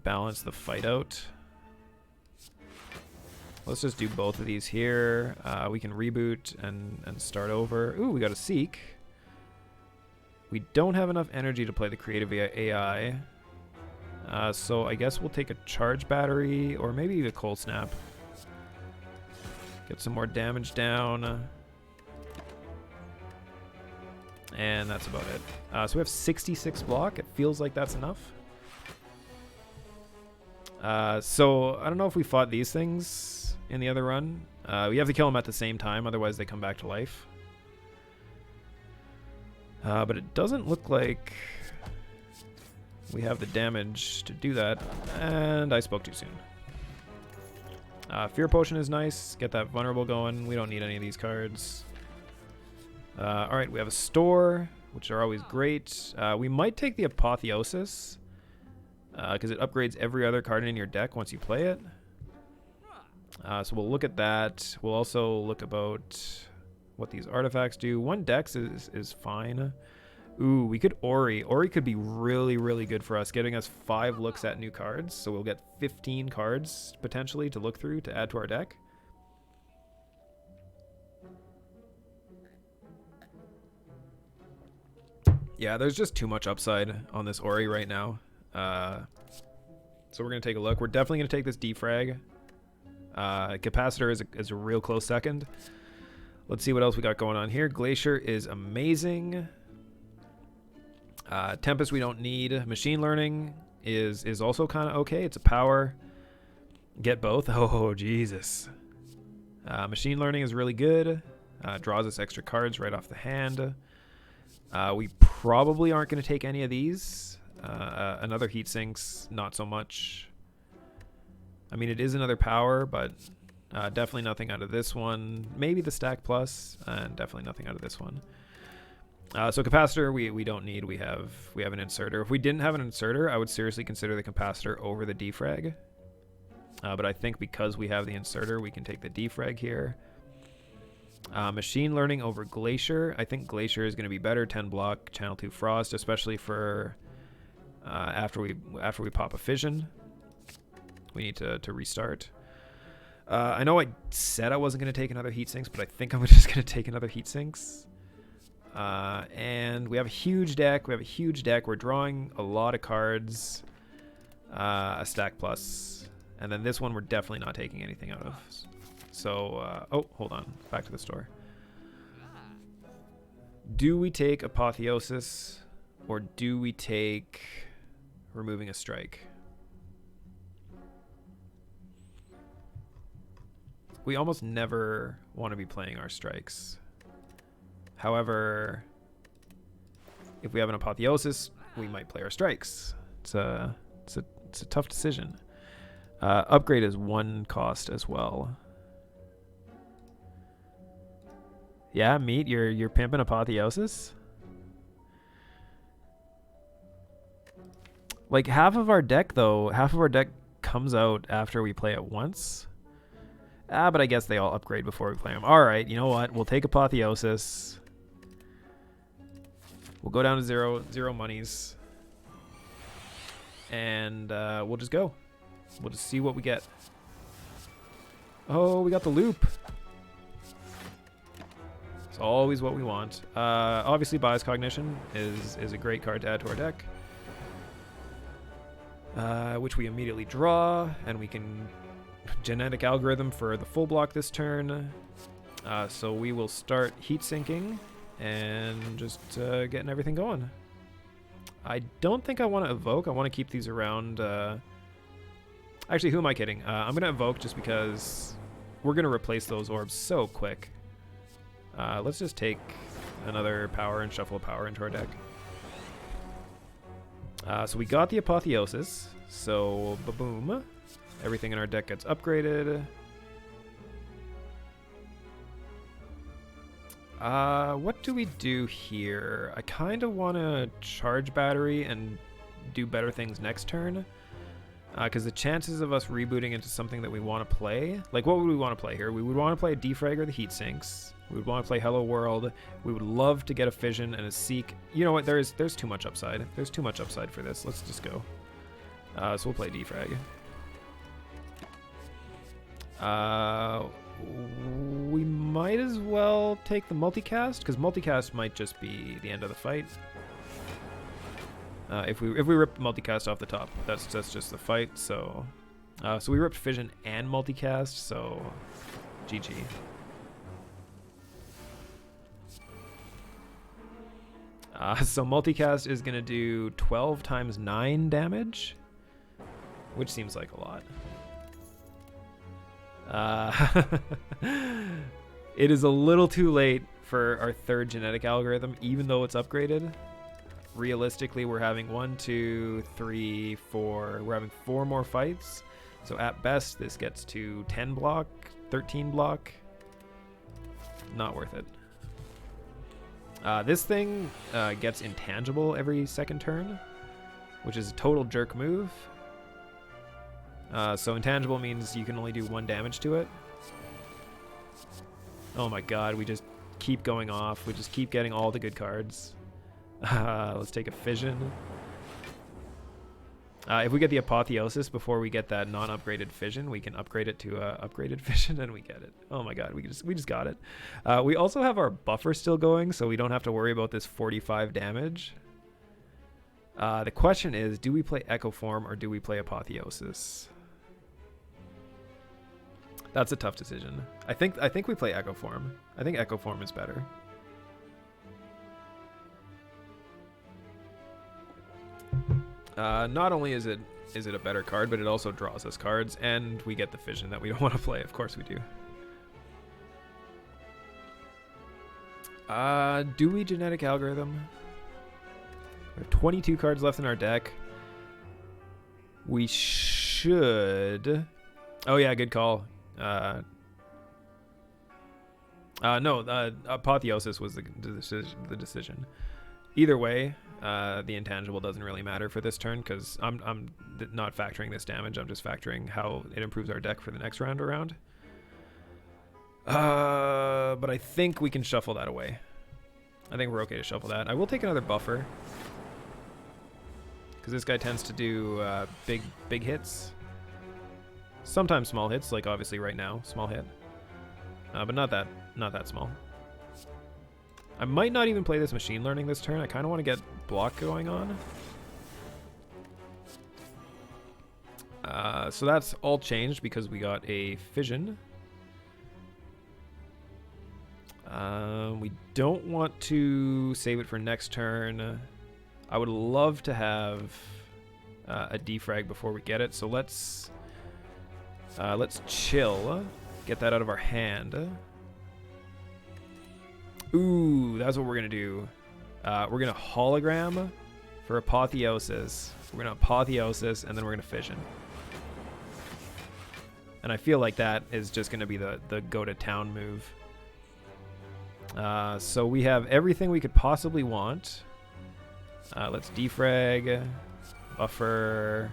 balance the fight out. Let's just do both of these here. We can reboot and start over. Ooh, we got a Seek. We don't have enough energy to play the creative AI. So I guess we'll take a charge battery or maybe a cold snap. Get some more damage down. And that's about it. So we have 66 block. It feels like that's enough. So I don't know if we fought these things in the other run. We have to kill them at the same time, otherwise they come back to life. But it doesn't look like we have the damage to do that. And I spoke too soon. Fear Potion is nice. Get that vulnerable going. We don't need any of these cards. Alright, we have a store, which are always great. We might take the Apotheosis, because it upgrades every other card in your deck once you play it. So we'll look at that. We'll also look about what these artifacts do. 1 dex is fine. Ooh, we could Ori. Ori could be really, really good for us, getting us 5 looks at new cards. So we'll get 15 cards, potentially, to look through to add to our deck. Yeah, there's just too much upside on this Ori right now. So we're going to take a look. We're definitely going to take this defrag. Capacitor is a real close second. Let's see what else we got going on here. Glacier is amazing. Tempest we don't need. Machine Learning is also kind of okay. It's a power. Get both. Oh, Jesus. Machine Learning is really good. Draws us extra cards right off the hand. We probably aren't going to take any of these. Another Heat Sinks, not so much. I mean, it is another power, but definitely nothing out of this one. Maybe the Stack Plus, and definitely nothing out of this one. So Capacitor, we don't need. We have an Inserter. If we didn't have an Inserter, I would seriously consider the Capacitor over the Defrag. But I think because we have the Inserter, we can take the Defrag here. Machine Learning over Glacier. I think Glacier is going to be better. 10 block, Channel 2 Frost, especially for after we pop a Fission. We need to restart. I know I said I wasn't going to take another Heat Sinks, but I think I'm just going to take another Heat Sinks. And we have a huge deck. We're drawing a lot of cards. A Stack Plus. And then this one we're definitely not taking anything out of. So, oh, hold on. Back to the store. Do we take Apotheosis or do we take removing a strike. We almost never want to be playing our strikes. However, if we have an Apotheosis, we might play our strikes. It's a tough decision. Upgrade is 1 cost as well. Yeah, Meat, you're pimping Apotheosis? Like half of our deck comes out after we play it once. But I guess they all upgrade before we play them. Alright, you know what? We'll take Apotheosis. We'll go down to zero monies. And we'll just go. We'll just see what we get. Oh, we got the loop. It's always what we want. Obviously, Bias Cognition is a great card to add to our deck. Which we immediately draw, and we can genetic algorithm for the full block this turn. So we will start heat sinking and just getting everything going. I don't think I want to evoke. I want to keep these around. Actually, who am I kidding? I'm going to evoke just because we're going to replace those orbs so quick. Let's just take another power and shuffle a power into our deck. So we got the Apotheosis. So, ba-boom. Everything in our deck gets upgraded. What do we do here? I kind of want to charge battery and do better things next turn. Because the chances of us rebooting into something that we want to play... Like, what would we want to play here? We would want to play a Defragger, the Heat Sinks. We would want to play Hello World. We would love to get a Fission and a Seek. You know what? There's too much upside. There's too much upside for this. Let's just go. So we'll play Defrag. We might as well take the Multicast, because Multicast might just be the end of the fight. If we rip Multicast off the top, that's just the fight. So we ripped Fission and Multicast, so GG. So Multicast is gonna do 12 times 9 damage, which seems like a lot. It is a little too late for our third genetic algorithm, even though it's upgraded. Realistically, we're having 1, 2, 3, 4. We're having 4 more fights. So at best, this gets to 10 block, 13 block. Not worth it. This thing gets intangible every second turn, which is a total jerk move. So intangible means you can only do 1 damage to it. Oh my god, we just keep going off. We just keep getting all the good cards. Let's take a Fission. If we get the Apotheosis before we get that non-upgraded Fission, we can upgrade it to upgraded Fission and we get it. Oh my god, we just got it. We also have our buffer still going, so we don't have to worry about this 45 damage. The question is, do we play Echo Form or do we play Apotheosis? That's a tough decision. I think we play Echo Form. I think Echo Form is better. Not only is it a better card, but it also draws us cards, and we get the Fission that we don't want to play. Of course we do. Do we genetic algorithm? We have 22 cards left in our deck. We should... Oh yeah, good call. No, Apotheosis was the decision. Either way, the intangible doesn't really matter for this turn because I'm not factoring this damage. I'm just factoring how it improves our deck for the next round around. But I think we can shuffle that away. I think we're okay to shuffle that. I will take another buffer because this guy tends to do big hits. Sometimes small hits, like obviously right now, small hit. But not that small. I might not even play this machine learning this turn. I kind of want to get block going on. So that's all changed because we got a Fission. We don't want to save it for next turn. I would love to have a defrag before we get it. So let's chill. Get that out of our hand. Ooh, that's what we're gonna do. We're gonna hologram for apotheosis. We're gonna apotheosis, and then we're gonna fission. And I feel like that is just gonna be the go to town move. So we have everything we could possibly want. Let's defrag, buffer,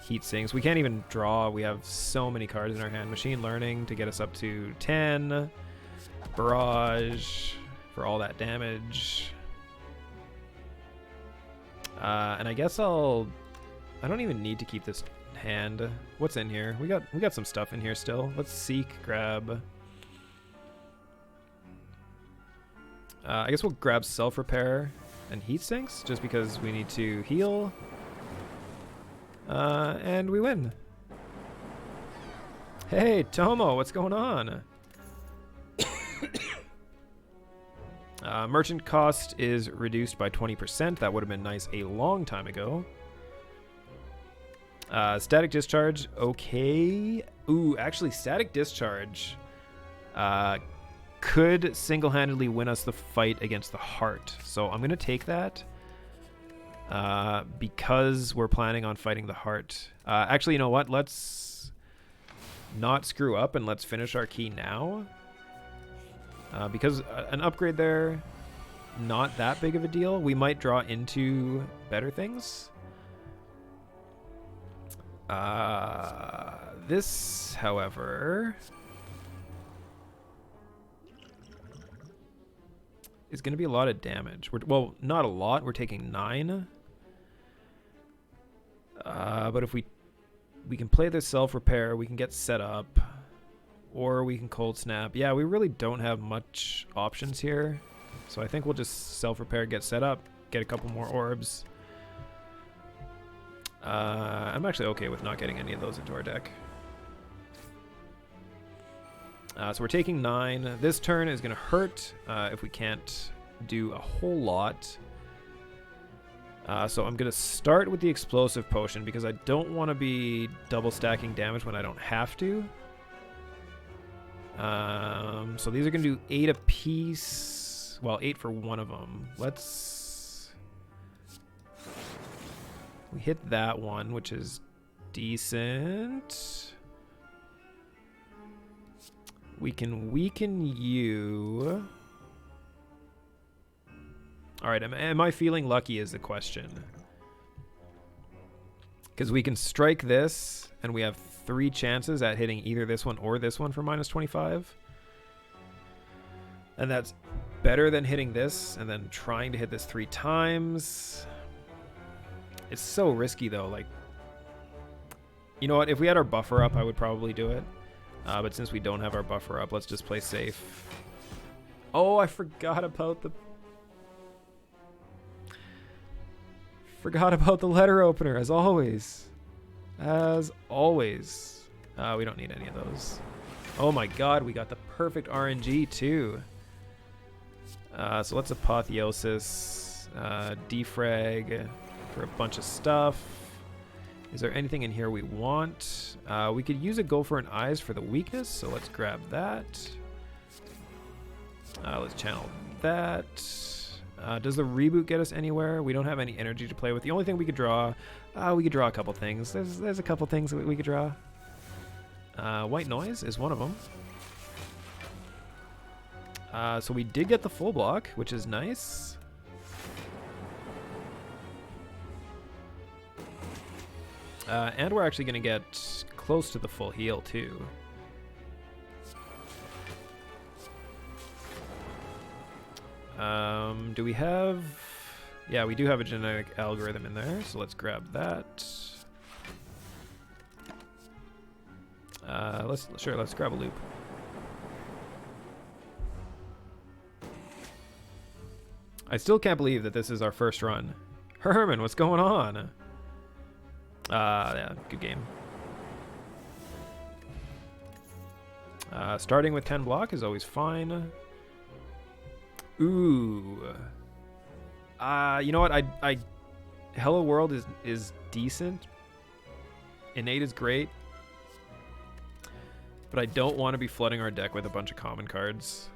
heat sinks. We can't even draw. We have so many cards in our hand. Machine learning to get us up to 10. Barrage for all that damage. And I guess I don't even need to keep this hand. What's in here? We got some stuff in here still. Let's seek, grab. I guess we'll grab self-repair and heat sinks just because we need to heal. And we win. Hey, Tomo, what's going on? Merchant cost is reduced by 20%. That would have been nice a long time ago. Static discharge, okay. Ooh, actually, static discharge could single-handedly win us the fight against the heart. So I'm going to take that because we're planning on fighting the heart. Actually, you know what? Let's not screw up and let's finish our key now. Because an upgrade there, not that big of a deal. We might draw into better things. This, however, is going to be a lot of damage. Well, not a lot. We're taking 9. But if we can play this self-repair, we can get set up. Or we can cold snap. Yeah, we really don't have much options here. So I think we'll just self-repair, get set up, get a couple more orbs. I'm actually okay with not getting any of those into our deck. So we're taking 9. This turn is going to hurt if we can't do a whole lot. So I'm going to start with the explosive potion because I don't want to be double stacking damage when I don't have to. So these are going to do 8 apiece. Well, 8 for one of them. We hit that one, which is decent. We can weaken you. All right, am I feeling lucky is the question. Because we can strike this, and we have 3 chances at hitting either this one or this one for minus 25. And that's better than hitting this and then trying to hit this 3 times. It's so risky, though. Like, you know what? If we had our buffer up, I would probably do it. But since we don't have our buffer up, let's just play safe. Oh, I forgot about the... letter opener, as always. As always. We don't need any of those. Oh my god, we got the perfect RNG, too. So let's apotheosis. Defrag for a bunch of stuff. Is there anything in here we want? We could use a Gopher and Eyes for the weakness, so let's grab that. Let's channel that. Does the reboot get us anywhere? We don't have any energy to play with. The only thing we could draw, we could draw a couple things. There's a couple things that we could draw. White Noise is one of them. So we did get the full block, which is nice. And we're actually going to get close to the full heal, too. Do we have... Yeah, we do have a genetic algorithm in there, so let's grab that. Let's grab a loop. I still can't believe that this is our first run. Herman, what's going on? Yeah, good game. Starting with 10 block is always fine. Ooh. You know what? I Hello World is decent. Innate is great. But I don't want to be flooding our deck with a bunch of common cards.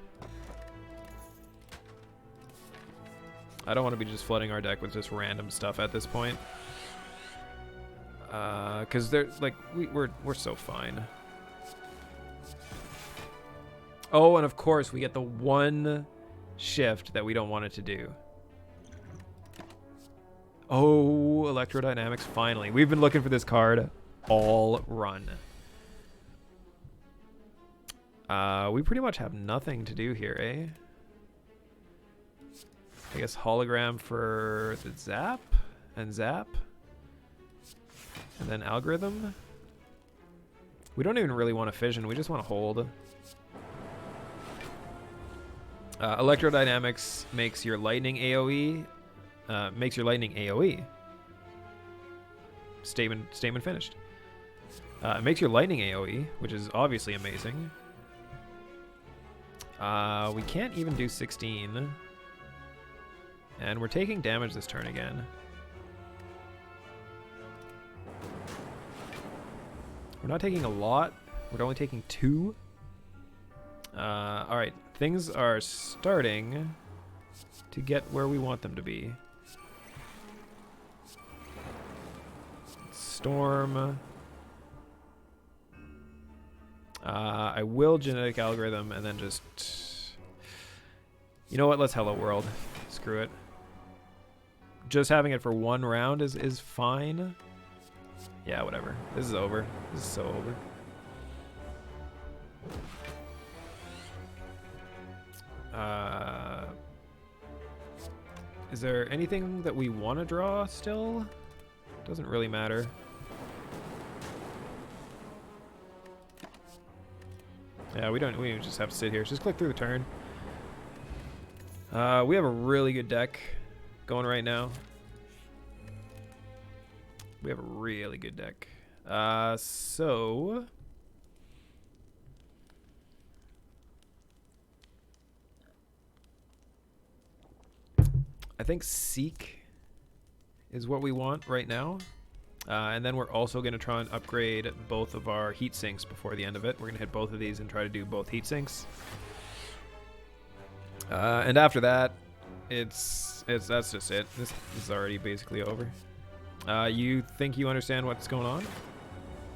I don't want to be just flooding our deck with just random stuff at this point. Because they're like we're so fine. Oh, and of course we get the one shift that we don't want it to do. Oh, Electrodynamics, finally. We've been looking for this card all run. We pretty much have nothing to do here, eh? I guess hologram for the zap and zap. And then algorithm. We don't even really want a fission, we just want to hold. Electrodynamics makes your lightning AoE. Makes your lightning AoE. Statement finished. It makes your lightning AoE, which is obviously amazing. We can't even do 16. And we're taking damage this turn again. We're not taking a lot. We're only taking 2. Alright, things are starting to get where we want them to be. Storm. I will genetic algorithm and then just... You know what? Let's Hello World. Screw it. Just having it for 1 round is fine. Yeah, whatever. This is over. This is so over. Is there anything that we want to draw still? Doesn't really matter. Yeah, we don't just have to sit here. Just click through the turn. We have a really good deck going right now. We have a really good deck. So I think Seek is what we want right now. And then we're also going to try and upgrade both of our heat sinks before the end of it. We're going to hit both of these and try to do both heat sinks. And after that, that's just it. This is already basically over. You think you understand what's going on,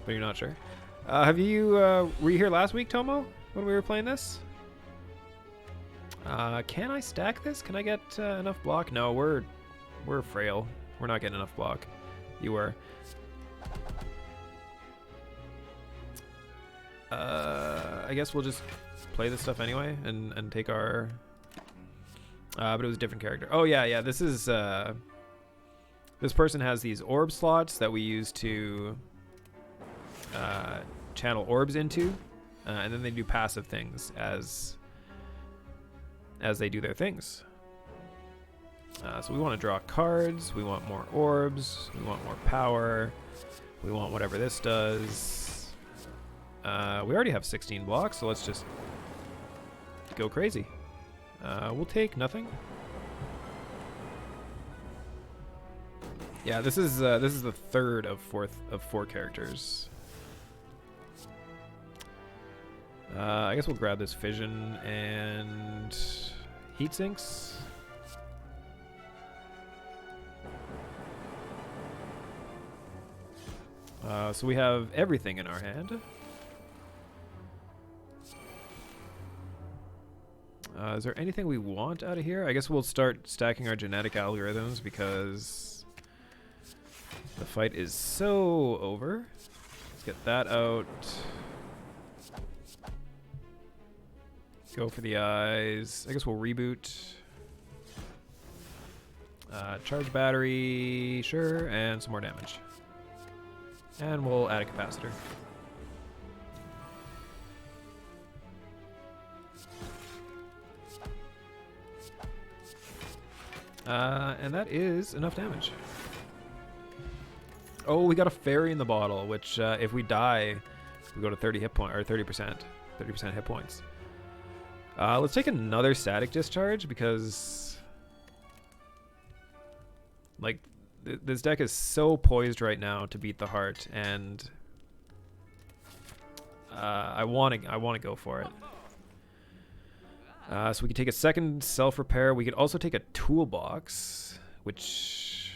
but you're not sure. Were you here last week, Tomo, when we were playing this? Can I stack this? Can I get enough block? No, we're frail. We're not getting enough block. You were. I guess we'll just play this stuff anyway and take our... but it was a different character. Oh, yeah. This is... this person has these orb slots that we use to channel orbs into. And then they do passive things as they do their things. So we want to draw cards. We want more orbs. We want more power. We want whatever this does. We already have 16 blocks, so let's just go crazy. We'll take nothing. Yeah, this is the third of 4 characters. I guess we'll grab this fission and heat sinks. So we have everything in our hand. Is there anything we want out of here? I guess we'll start stacking our genetic algorithms because the fight is so over. Let's get that out. Go for the eyes. I guess we'll reboot. Charge battery, sure, and some more damage. And we'll add a capacitor. And that is enough damage. Oh, we got a fairy in the bottle, which if we die, we go to 30 hit point or 30% hit points. Let's take another static discharge because, like, This deck is so poised right now to beat the heart, and I want to go for it. So we could take a second self-repair. We could also take a toolbox, which...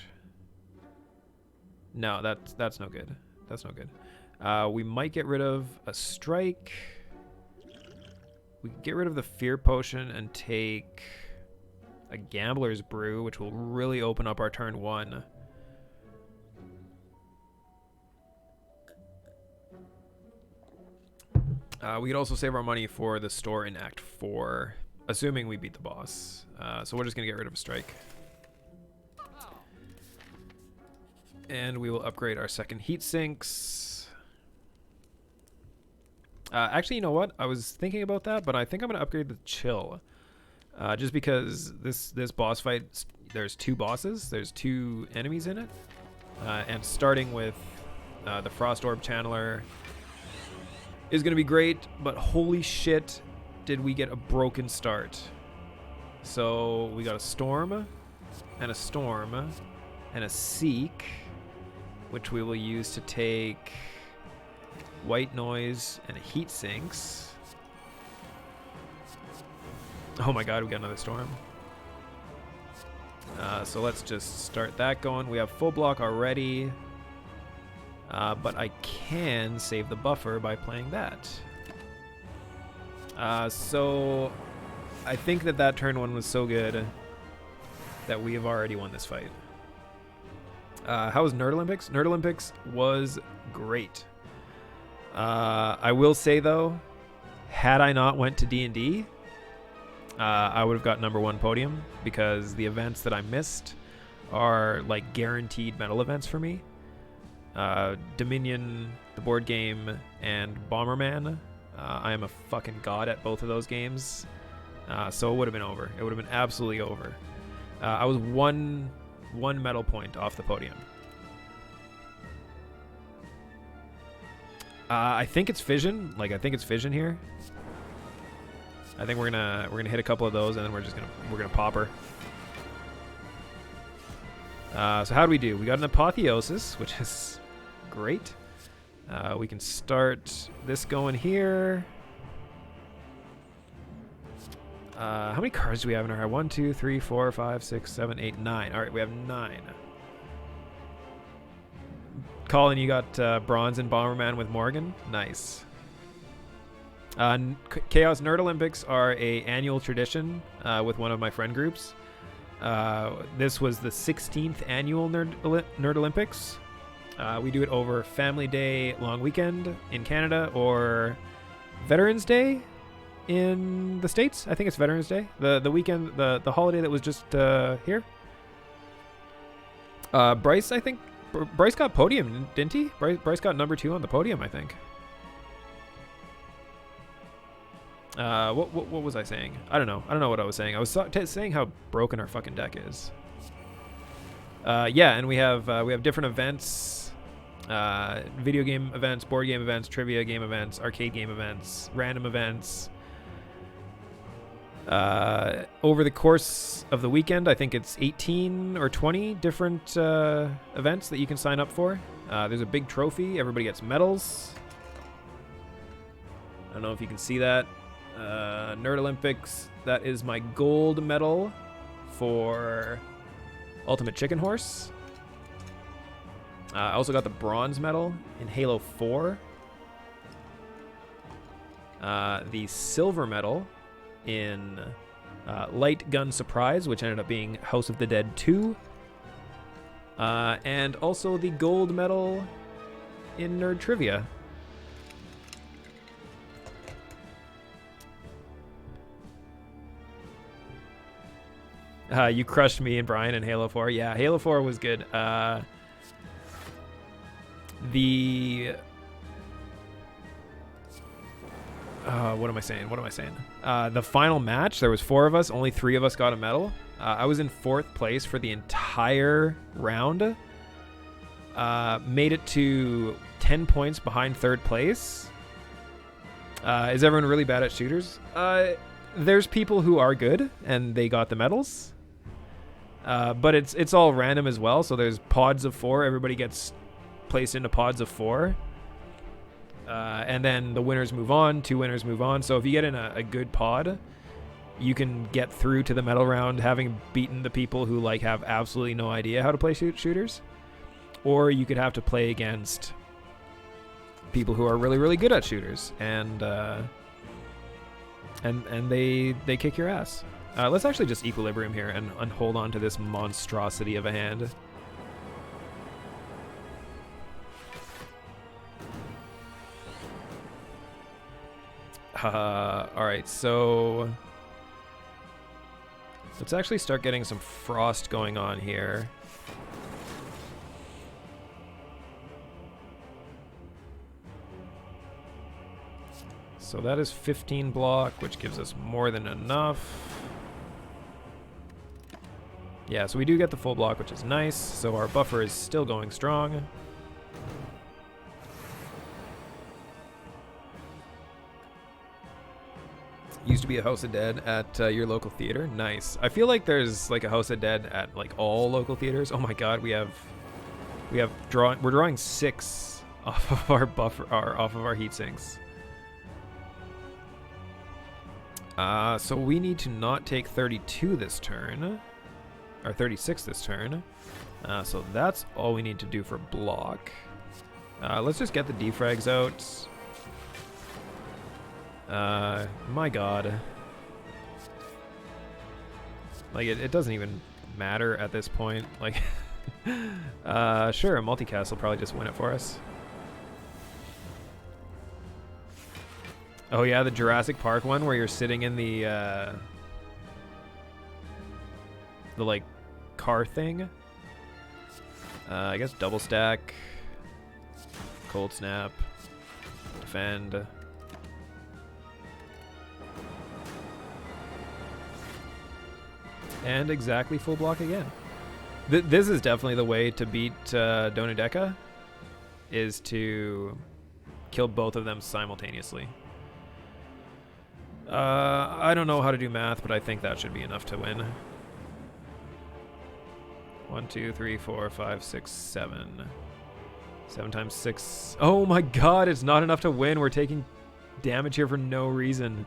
No, that's no good. That's no good. We might get rid of a strike. We could get rid of the fear potion and take a gambler's brew, which will really open up our turn 1. We could also save our money for the store in Act 4, assuming we beat the boss. So we're just going to get rid of a strike. And we will upgrade our second heat sinks. Actually, you know what? I was thinking about that, but I think I'm going to upgrade the chill. Just because this boss fight, there's 2 bosses. There's 2 enemies in it. And starting with the Frost Orb Channeler is going to be great, but holy shit, did we get a broken start. So we got a Storm, and a Storm, and a Seek, which we will use to take White Noise and a Heat Sinks. Oh my god, we got another Storm. So let's just start that going. We have full block already. But I can save the buffer by playing that. So I think that turn 1 was so good that we have already won this fight. How was Nerd Olympics? Nerd Olympics was great. I will say though, had I not went to D&D, I would have got #1 podium, because the events that I missed are like guaranteed medal events for me. Dominion, the board game, and Bomberman. I am a fucking god at both of those games. So it would have been over. It would have been absolutely over. I was one medal point off the podium. I think it's fission. Like, I think it's fission here. I think we're gonna hit a couple of those, and then we're gonna pop her. So how do we do? We got an apotheosis, which is great. We can start this going here. How many cards do we have in our hand? 1, 2, 3, 4, 5, 6, 7, 8, 9. All right, we have 9. Colin, you got bronze and Bomberman with Morgan. Nice. Chaos Nerd Olympics are a annual tradition with one of my friend groups. This was the 16th annual Nerd Olympics. We do it over Family Day long weekend in Canada, or Veterans Day in the States. I think it's Veterans Day. The weekend, the holiday that was just here. Bryce, I think Bryce got podium, didn't he? Bryce got #2 on the podium, I think. What was I saying? I don't know what I was saying. I was saying how broken our fucking deck is. Yeah, and we have different events, video game events, board game events, trivia game events, arcade game events, random events. Over the course of the weekend, I think it's 18 or 20 different events that you can sign up for. There's a big trophy. Everybody gets medals. I don't know if you can see that. Nerd Olympics, that is my gold medal for Ultimate Chicken Horse. I also got the bronze medal in Halo 4. The silver medal in Light Gun Surprise, which ended up being House of the Dead 2. And also the gold medal in Nerd Trivia. You crushed me and Brian in Halo 4. Yeah, Halo 4 was good. What am I saying? The final match, there was 4 of us. Only 3 of us got a medal. I was in 4th place for the entire round. Made it to 10 points behind 3rd place. Is everyone really bad at shooters? There's people who are good, and they got the medals. But it's all random as well. So there's pods of 4. Everybody gets placed into pods of 4. And then the winners move on. 2 winners move on. So if you get in a good pod, you can get through to the medal round having beaten the people who like have absolutely no idea how to play shooters. Or you could have to play against people who are really, really good at shooters, and they kick your ass. Let's actually just equilibrium here and hold on to this monstrosity of a hand. Alright, so let's actually start getting some frost going on here. So that is 15 block, which gives us more than enough. Yeah, so we do get the full block, which is nice. So our buffer is still going strong. Used to be a House of Dead at your local theater. Nice. I feel like there's like a House of Dead at like all local theaters. Oh my god, we're drawing 6 off of our buffer, off of our heat sinks. So we need to not take 32 this turn, or 36 this turn. So that's all we need to do for block. Let's just get the defrags out. My god. Like, it doesn't even matter at this point. Like, sure, a multicast will probably just win it for us. Oh yeah, the Jurassic Park one where you're sitting in the like car thing. I guess double stack, cold snap, defend. And exactly full block again. This is definitely the way to beat Donudeka, is to kill both of them simultaneously. I don't know how to do math, but I think that should be enough to win. 1, 2, 3, 4, 5, 6, 7. 7 times 6. Oh my god, it's not enough to win. We're taking damage here for no reason.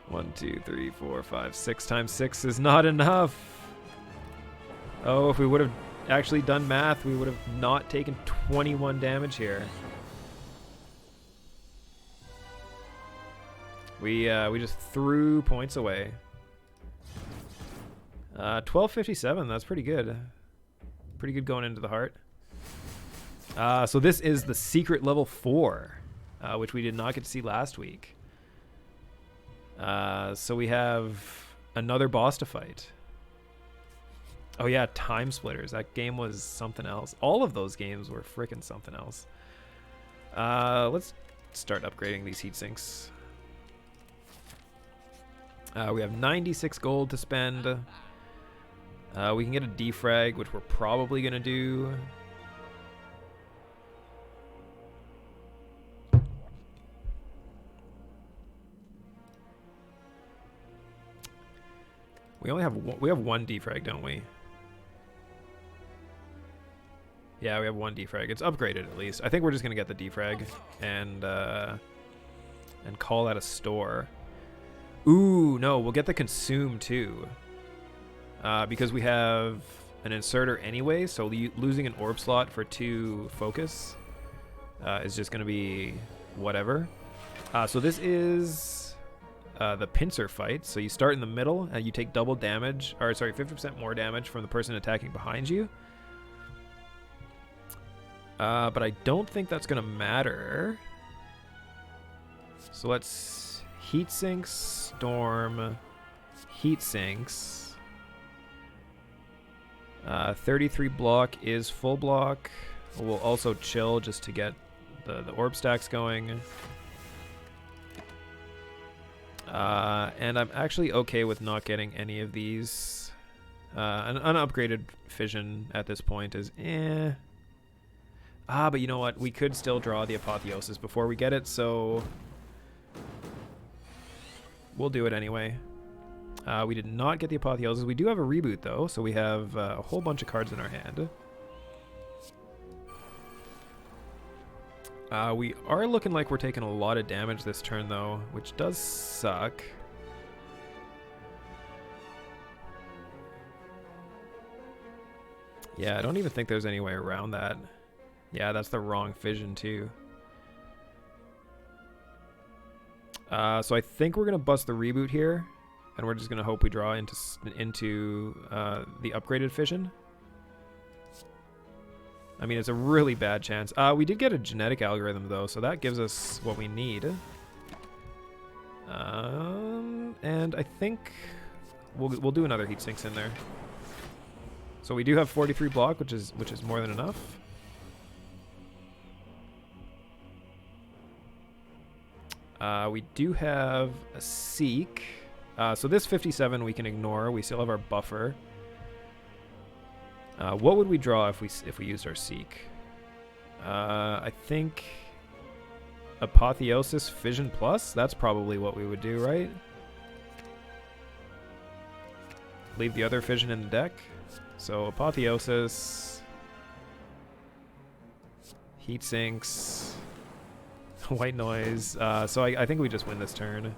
1, 2, 3, 4, 5, 6 times 6 is not enough. Oh, if we would have actually done math, we would have not taken 21 damage here. We just threw points away. 1257, that's pretty good. Pretty good going into the heart. So this is the secret level 4, which we did not get to see last week. So we have another boss to fight. Oh yeah, Time Splitters. That game was something else. All of those games were freaking something else. Let's start upgrading these heat sinks. We have 96 gold to spend. We can get a defrag, which we're probably going to do. We only have one defrag, don't we? Yeah, we have one defrag. It's upgraded at least. I think we're just gonna get the defrag and call that a store. Ooh, no, we'll get the consume too. Because we have an inserter anyway, so losing an orb slot for 2 focus is just gonna be whatever. So this is the pincer fight. So you start in the middle and you take double damage, or sorry, 50% more damage from the person attacking behind you. But I don't think that's gonna matter. So let's heat sinks, storm, heat sinks. 33 block is full block. We'll also chill just to get the orb stacks going. And I'm actually okay with not getting any of these. An unupgraded fission at this point is eh. But you know what? We could still draw the apotheosis before we get it, so we'll do it anyway. We did not get the Apotheosis. We do have a reboot, though, so we have a whole bunch of cards in our hand. We are looking like we're taking a lot of damage this turn, though, which does suck. Yeah, I don't even think there's any way around that. Yeah, that's the wrong fission, too. So I think we're going to bust the reboot here, and we're just going to hope we draw into the upgraded fission. I mean, it's a really bad chance. We did get a genetic algorithm, though, so that gives us what we need. And I think we'll do another heat sinks in there. So we do have 43 block, which is more than enough. We do have a Seek. So this 57 we can ignore. We still have our buffer. What would we draw if we used our Seek? I think Apotheosis Fission Plus. That's probably what we would do, right? Leave the other fission in the deck. So Apotheosis, Heat Sinks, White Noise. So I think we just win this turn.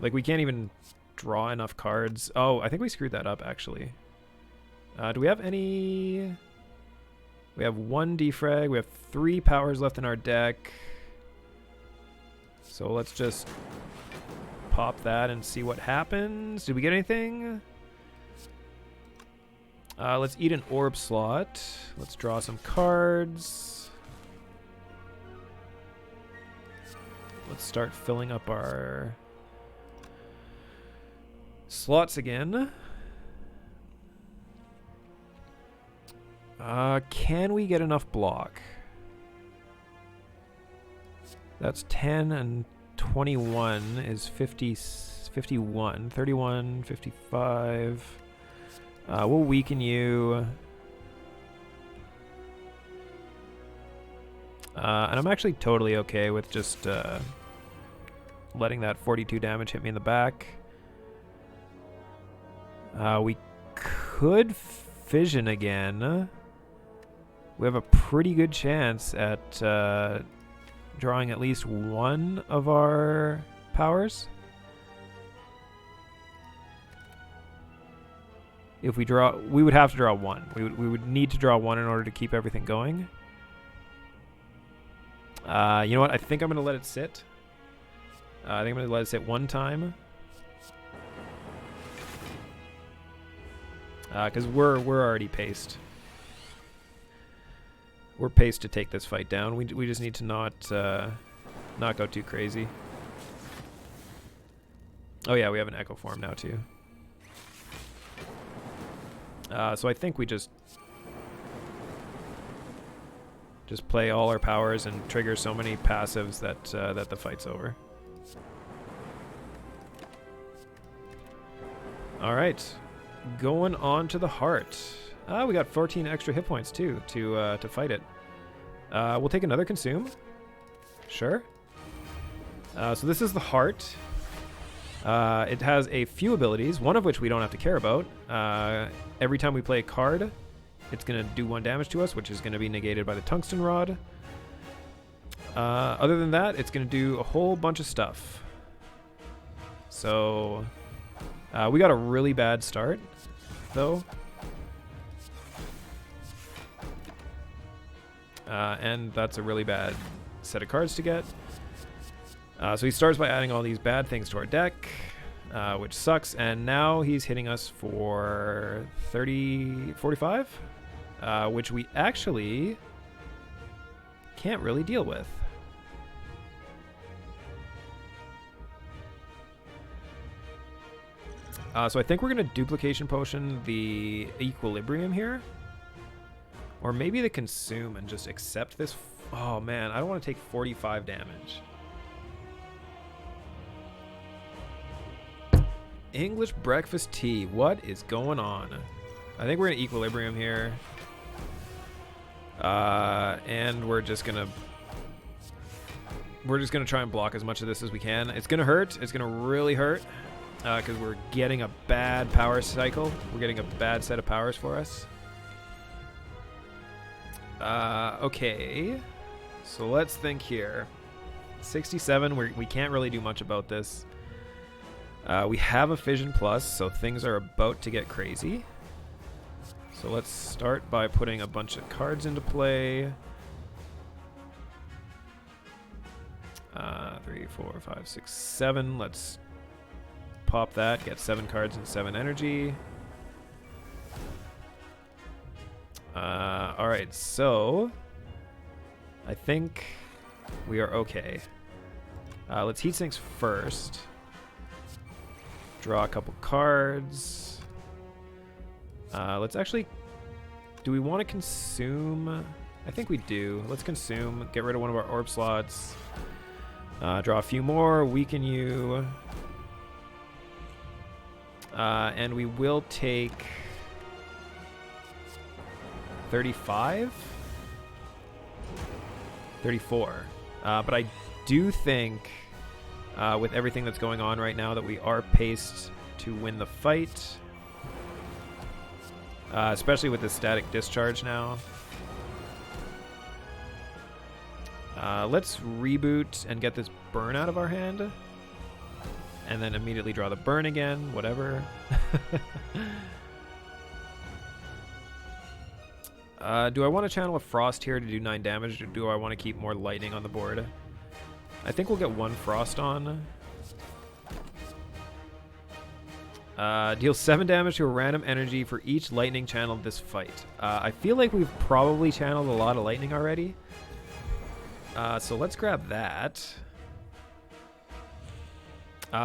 Like, we can't even draw enough cards. Oh, I think we screwed that up, actually. Do we have any... We have 1 defrag. We have 3 powers left in our deck. So let's just pop that and see what happens. Did we get anything? Let's eat an orb slot. Let's draw some cards. Let's start filling up our slots again. Can we get enough block? That's 10 and 21 is 50, 51, 31, 55. We'll weaken you. And I'm actually totally okay with just letting that 42 damage hit me in the back. We could fission again. We have a pretty good chance at drawing at least one of our powers. If we draw, we would have to draw one. We would need to draw one in order to keep everything going. You know what? I think I'm going to let it sit. I think I'm going to let it sit one time. Because we're already paced. We're paced to take this fight down. We just need to not go too crazy. Oh yeah, we have an Echo Form now too. So I think we just play all our powers and trigger so many passives that that the fight's over. All right, going on to the heart. We got 14 extra hit points too to fight it. We'll take another consume. Sure. So this is the heart. It has a few abilities, one of which we don't have to care about. Every time we play a card, it's going to do 1 damage to us, which is going to be negated by the tungsten rod. Other than that, it's going to do a whole bunch of stuff. So we got a really bad start, though. And that's a really bad set of cards to get. So he starts by adding all these bad things to our deck, which sucks. And now he's hitting us for 45, which we actually can't really deal with. So I think we're going to duplication potion the equilibrium here. Or maybe the consume and just accept this. Oh man, I don't want to take 45 damage. English breakfast tea. What is going on? I think we're in equilibrium here. And we're just gonna we're just going to try and block as much of this as we can. It's going to hurt. It's going to really hurt because we're getting a bad power cycle. We're getting a bad set of powers for us. Okay. So let's think here. 67, we can't really do much about this. We have a Fission Plus, so things are about to get crazy. So let's start by putting a bunch of cards into play. 3, 4, 5, 6, 7. Let's pop that, get 7 cards and 7 energy. Alright, so I think we are okay. Let's heat sinks first. Draw a couple cards. Let's actually... Do we want to consume? I think we do. Let's consume. Get rid of one of our orb slots. Draw a few more. Weaken you. And we will take 35? 34. But I do think, with everything that's going on right now, that we are paced to win the fight. Especially with the static discharge now. Let's reboot and get this burn out of our hand. And then immediately draw the burn again, whatever. Do I want to channel a Frost here to do 9 damage, or do I want to keep more lightning on the board? I think we'll get 1 Frost on. Deal 7 damage to a random energy for each lightning channeled this fight. I feel like we've probably channeled a lot of lightning already. So let's grab that.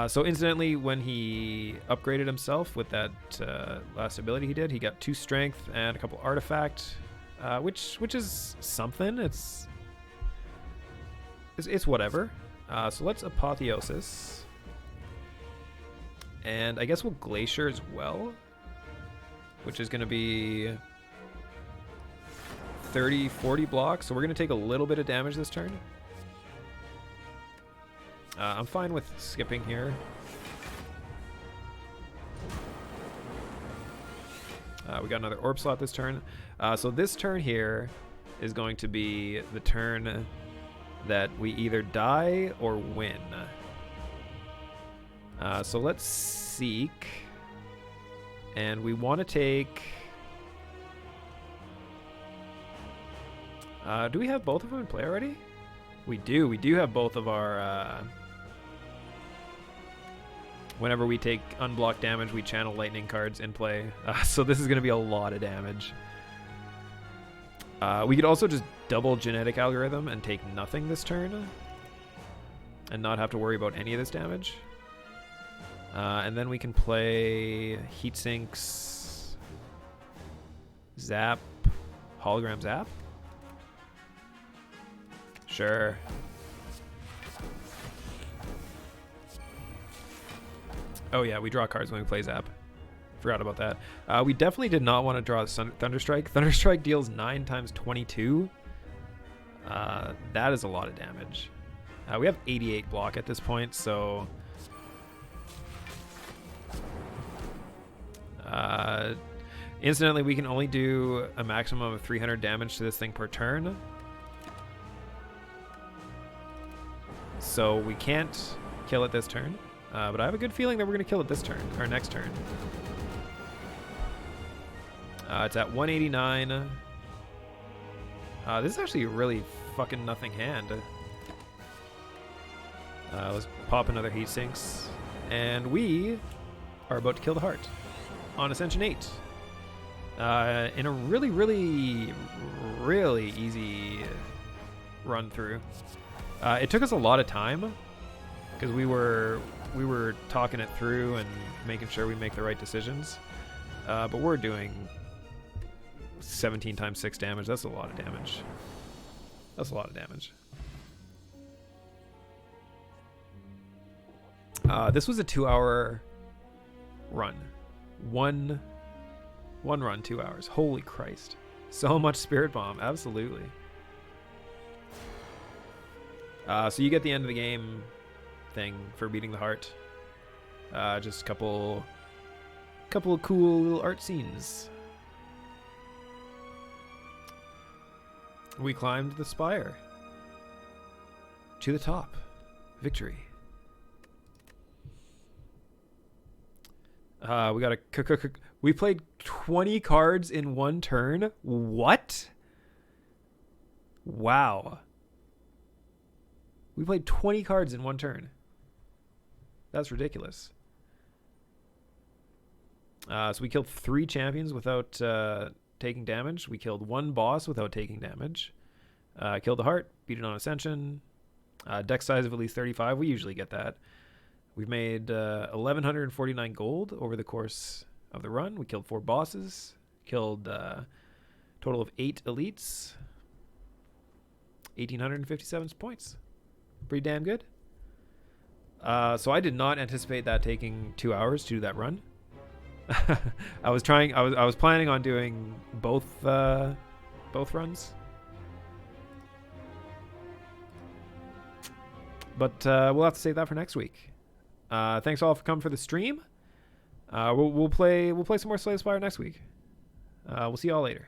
So incidentally, when he upgraded himself with that last ability he did, he got 2 strength and a couple artifact, which is something. It's whatever. So let's Apotheosis. And I guess we'll Glacier as well, which is going to be 30, 40 blocks. So we're going to take a little bit of damage this turn. I'm fine with skipping here. We got another orb slot this turn. So this turn here is going to be the turn that we either die or win. So let's seek. And we want to take... do we have both of them in play already? We do. We do have both of our... whenever we take unblocked damage, we channel lightning cards in play. So this is going to be a lot of damage. We could also just double genetic algorithm and take nothing this turn. And not have to worry about any of this damage. And then we can play Heat Sinks, Zap, Hologram Zap. Sure. Oh yeah, we draw cards when we play Zap. Forgot about that. We definitely did not want to draw Thunderstrike. Thunderstrike deals 9 times 22. That is a lot of damage. We have 88 block at this point, so... incidentally, we can only do a maximum of 300 damage to this thing per turn. So we can't kill it this turn. But I have a good feeling that we're going to kill it this turn, or next turn. It's at 189. This is actually a really fucking nothing hand. Let's pop another Heat Sinks. And we are about to kill the heart on Ascension 8. In a really, really, really easy run through. It took us a lot of time because we were talking it through and making sure we make the right decisions. But we're doing 17 times 6 damage. That's a lot of damage. That's a lot of damage. This was a 2-hour run. One run, 2 hours. Holy Christ. So much Spirit Bomb. Absolutely. So you get the end of the game thing for beating the heart. Just a couple of cool little art scenes. We climbed the spire to the top. Victory. We got a we played 20 cards in one turn. What? Wow. We played 20 cards in one turn. That's ridiculous. So we killed 3 champions without taking damage. We killed 1 boss without taking damage. Killed the heart. Beat it on Ascension. Deck size of at least 35. We usually get that. We've made 1,149 gold over the course of the run. We killed 4 bosses. Killed a total of 8 elites. 1,857 points. Pretty damn good. So I did not anticipate that taking 2 hours to do that run. I was planning on doing both runs. But we'll have to save that for next week. Thanks all for coming for the stream. We'll play some more Slay the Spire next week. We'll see y'all later.